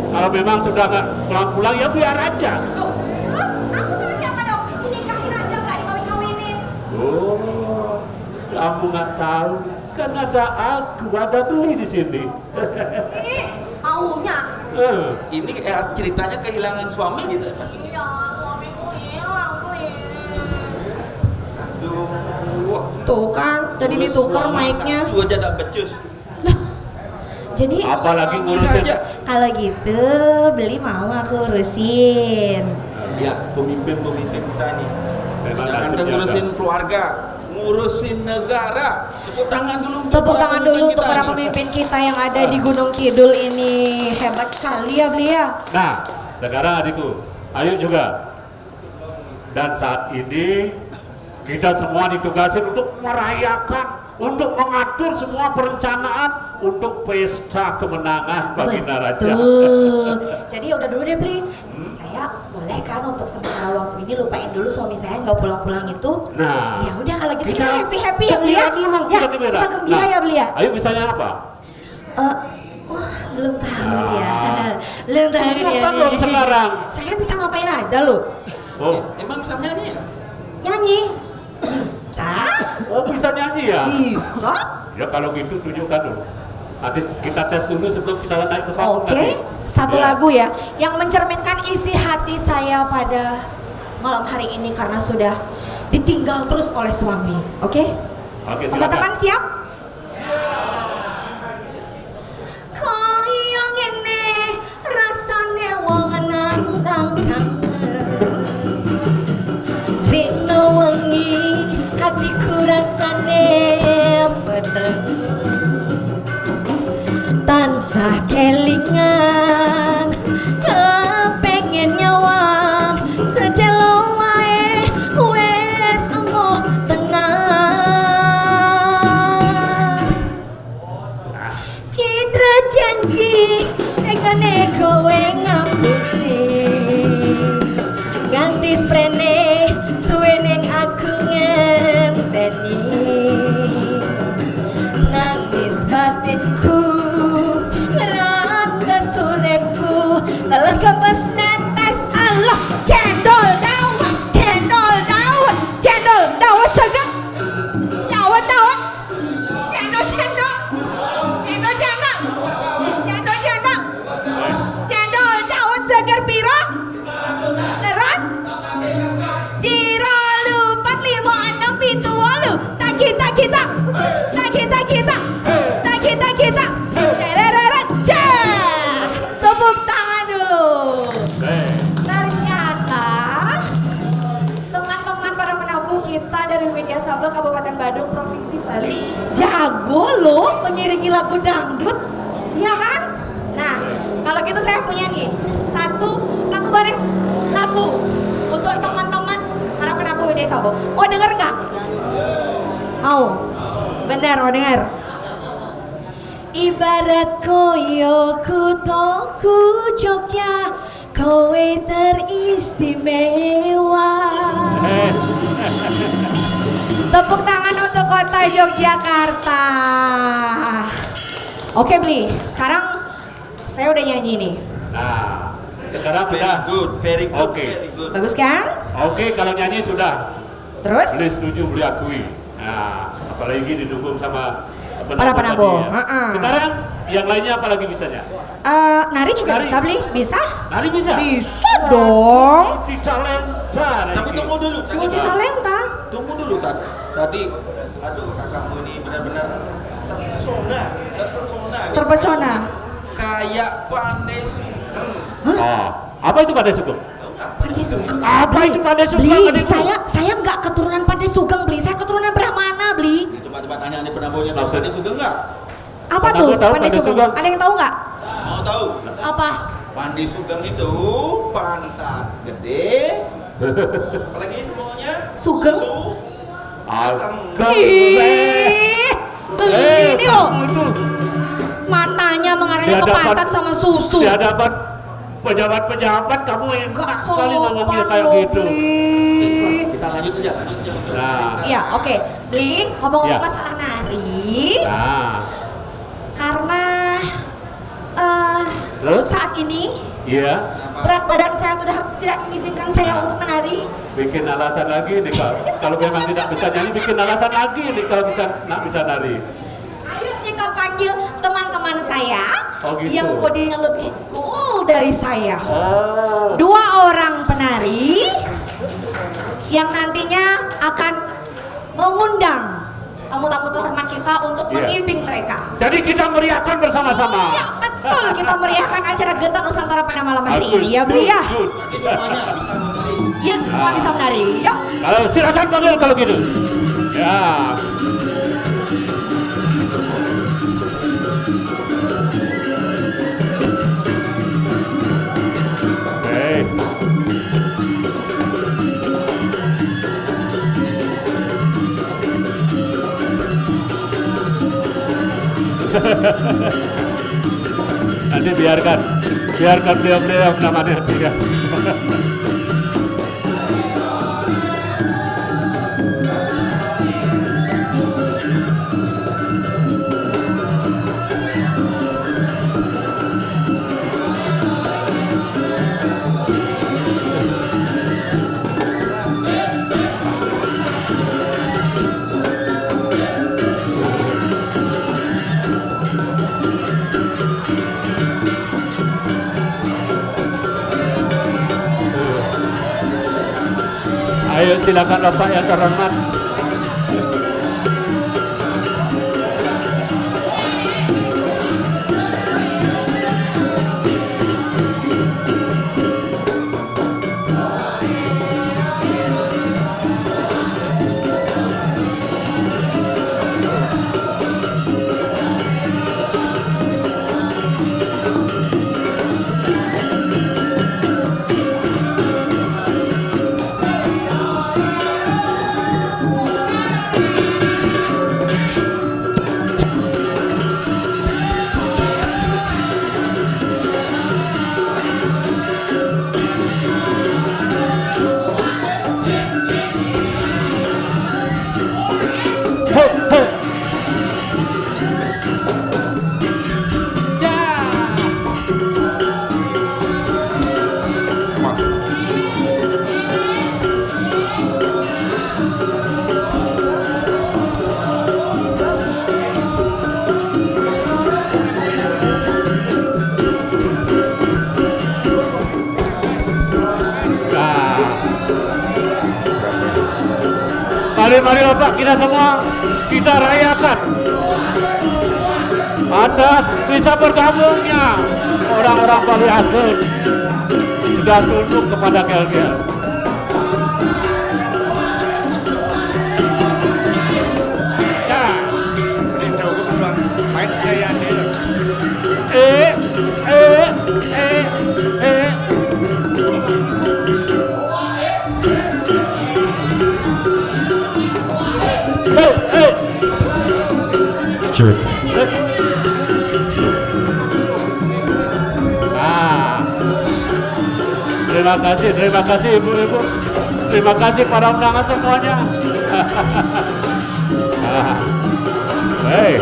Kalau memang sudah nggak pulang-pulang ya biar aja. Loh, terus aku sama siapa dong? Dinikahin aja nggak dikawin-kawinin. Oh, kamu nggak tahu. Kan ada aku, ada Beli di sini. Ih, maunya. Ini ceritanya kehilangan suami gitu. Iya, suamiku hilang, Bli. Aduh. Tuh kan, jadi ditukar mic-nya. Dua jadak becus. Jadi Apalagi ngurusin. aja. kalau gitu Beli mau aku urusin. Ya, pemimpin kita nih. Memang Jangan nasibnya ngurusin keluarga, ngurusin negara. Tepuk tangan dulu. Tepuk tangan dulu untuk kita para nih. pemimpin kita yang ada di Gunung Kidul ini. Hebat sekali ya Beli ya. Nah, sekarang adikku, ayo juga. Dan saat ini kita semua ditugasin untuk merayakan, untuk mengatur semua perencanaan untuk pesta kemenangan bagi Naraja. Betul. Jadi udah dulu deh Beli. Saya boleh kan untuk sementara waktu ini lupain dulu suami saya nggak pulang-pulang itu. Nah, Ya udah kalau gitu kita kita happy ya Beli ya. gembira dulu, Ya, kita gembira. kita gembira Nah, ya Beli ya. Ayo bisanya apa? Wah, belum tahu dia. Belum tahu dia. Kenapa nih. belum sekarang? Saya bisa ngapain aja loh. Oh, Emang bisa nyanyi ya? Nyanyi. Bisa. oh bisa nyanyi ya? Bisa. Ya kalau gitu tunjukkan dulu. Nanti kita tes dulu sebelum kita naik ke panggung. Oke, nanti. satu Ya. lagu ya yang mencerminkan isi hati saya pada malam hari ini karena sudah ditinggal terus oleh suami. Oke? Oke, Teman-teman silakan. siap? Koyo ngene rasane wong nandang kangen. Rino wengi hatiku rasane peteng. Tansah kelingan kepengen nyawang sedelo wae wes emoh tenan. Citra janji ekane kowe ngapusi ganti sprene suwe ning aku ngenteni nangis batinku ngeranda surepku lelas kemas netes Allah cendol dawet segar dawet cendol dawet segar piro terus Jiro lupat 5 6 7 8 tak kita tepuk tangan dulu. Ternyata teman-teman para penabuh kita dari Media Sabel Kabupaten Badung Provinsi Bali jago loh mengiringi lagu dangdut, ya kan? Nah, kalau gitu saya punya nih satu baris lagu untuk teman-teman para penabuh Media Sabel. Mau denger nggak? Mau? Bener mau denger? Ibarat koyo kutoku Jogja, kowe teristimewa. Tepuk tangan untuk kota Yogyakarta. Oke Bli, sekarang saya udah nyanyi nih. Nah, sekarang Very sudah. good, very good, Oke. very good. Bagus kan? Oke, kalau nyanyi sudah. Terus? Beli setuju, beli akui. Nah, apalagi didukung sama Para penabuh, tadi ya. Sekarang yang lainnya apalagi bisanya? Nari juga Nari. bisa Bli? Bisa? Nari bisa? Bisa dong. Di talenta. Tapi tunggu dulu. Multi talenta. Tunggu dulu tadi. Aduh kakakmu ini benar-benar terpesona nih. Terpesona. Kayak pandai. Oh, Apa itu Pandai Sugeng? Pandai Sugeng. Apa itu Pandai Sugeng? Beli, saya nggak keturunan Pandai Sugeng, Beli. Saya keturunan Brahmana, Beli. Di tempat-tempat tanya nih penampunya Pandai Sugeng nggak? Apa Mana tuh gua tahu Pandai Pandai Sugeng? Sugeng. Ada yang tahu nggak? Mau tahu? Apa? Pandai Sugeng itu pantat gede. Apalagi semuanya? Sugeng? Agak. Ih, Beli ini loh. Itu Matanya mengarahnya Di ke hadapan- pantat sama susu. di hadapan pejabat-pejabat kamu enak Gak sekali ngomongnya sopan kayak loh, gitu. Beli. Kita lanjut aja. Nah, Ya, oke. Beli, ngomong-ngomong Ya. masalah nari. nah, Karena Terus? untuk saat ini iya. berat badan saya sudah tidak mengizinkan saya untuk menari. Bikin alasan lagi nih kalau memang tidak bisa nyanyi, bikin alasan lagi nih kalau bisa nari. Ayo kita panggil teman-teman saya Oh, gitu. yang kodenya lebih cool dari saya. Oh, 2 orang penari yang nantinya akan mengundang tamu-tamu terhormat kita untuk Iya. mengibing mereka. jadi kita meriahkan bersama-sama. Ya betul, kita meriahkan acara Gentar Nusantara pada malam hari Bagus, ini ya Beli ya. good, good. Ya semua bisa menari. Yuk. Kalau silakan panggil kalau gitu. Ya. Oke. Nanti biarkan beliau namanya dia. Ayo silakan Bapak yang terhormat. Mari Bapak, kita semua kita rayakan atas bisa bergabungnya orang-orang Bali Asun sudah tunduk kepada Gel-Gel. Ya. Main gaya dia. Terima kasih ibu-ibu, terima kasih para undangan semuanya. Hei.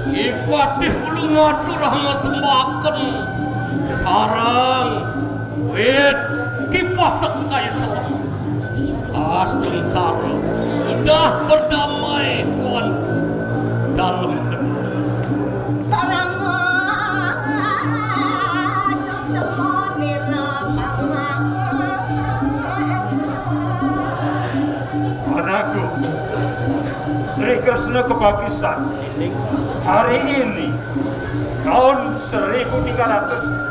Ibadih kula ngatur hama sembaken Sekarang, wait, kipasak kayu selama. Astengkara sudah berdamai tuanku dalam tenang. Anakku, Sri Kresna ke Pakistan hari ini tahun 1356.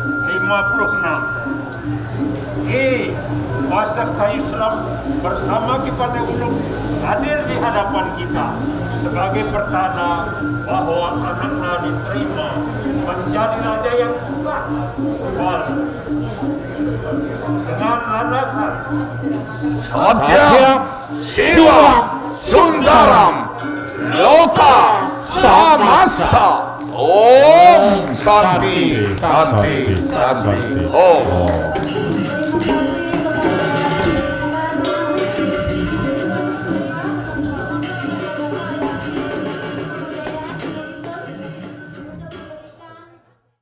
Pasak kayu selam bersama Kipane Ulung hadir di hadapan kita sebagai pertanda bahwa anaknya diterima menjadi raja yang sah dengan landasan Satyam, Sivam, Sundaram, Loka, Samasta. Om Santi, Santi, Santi. Om.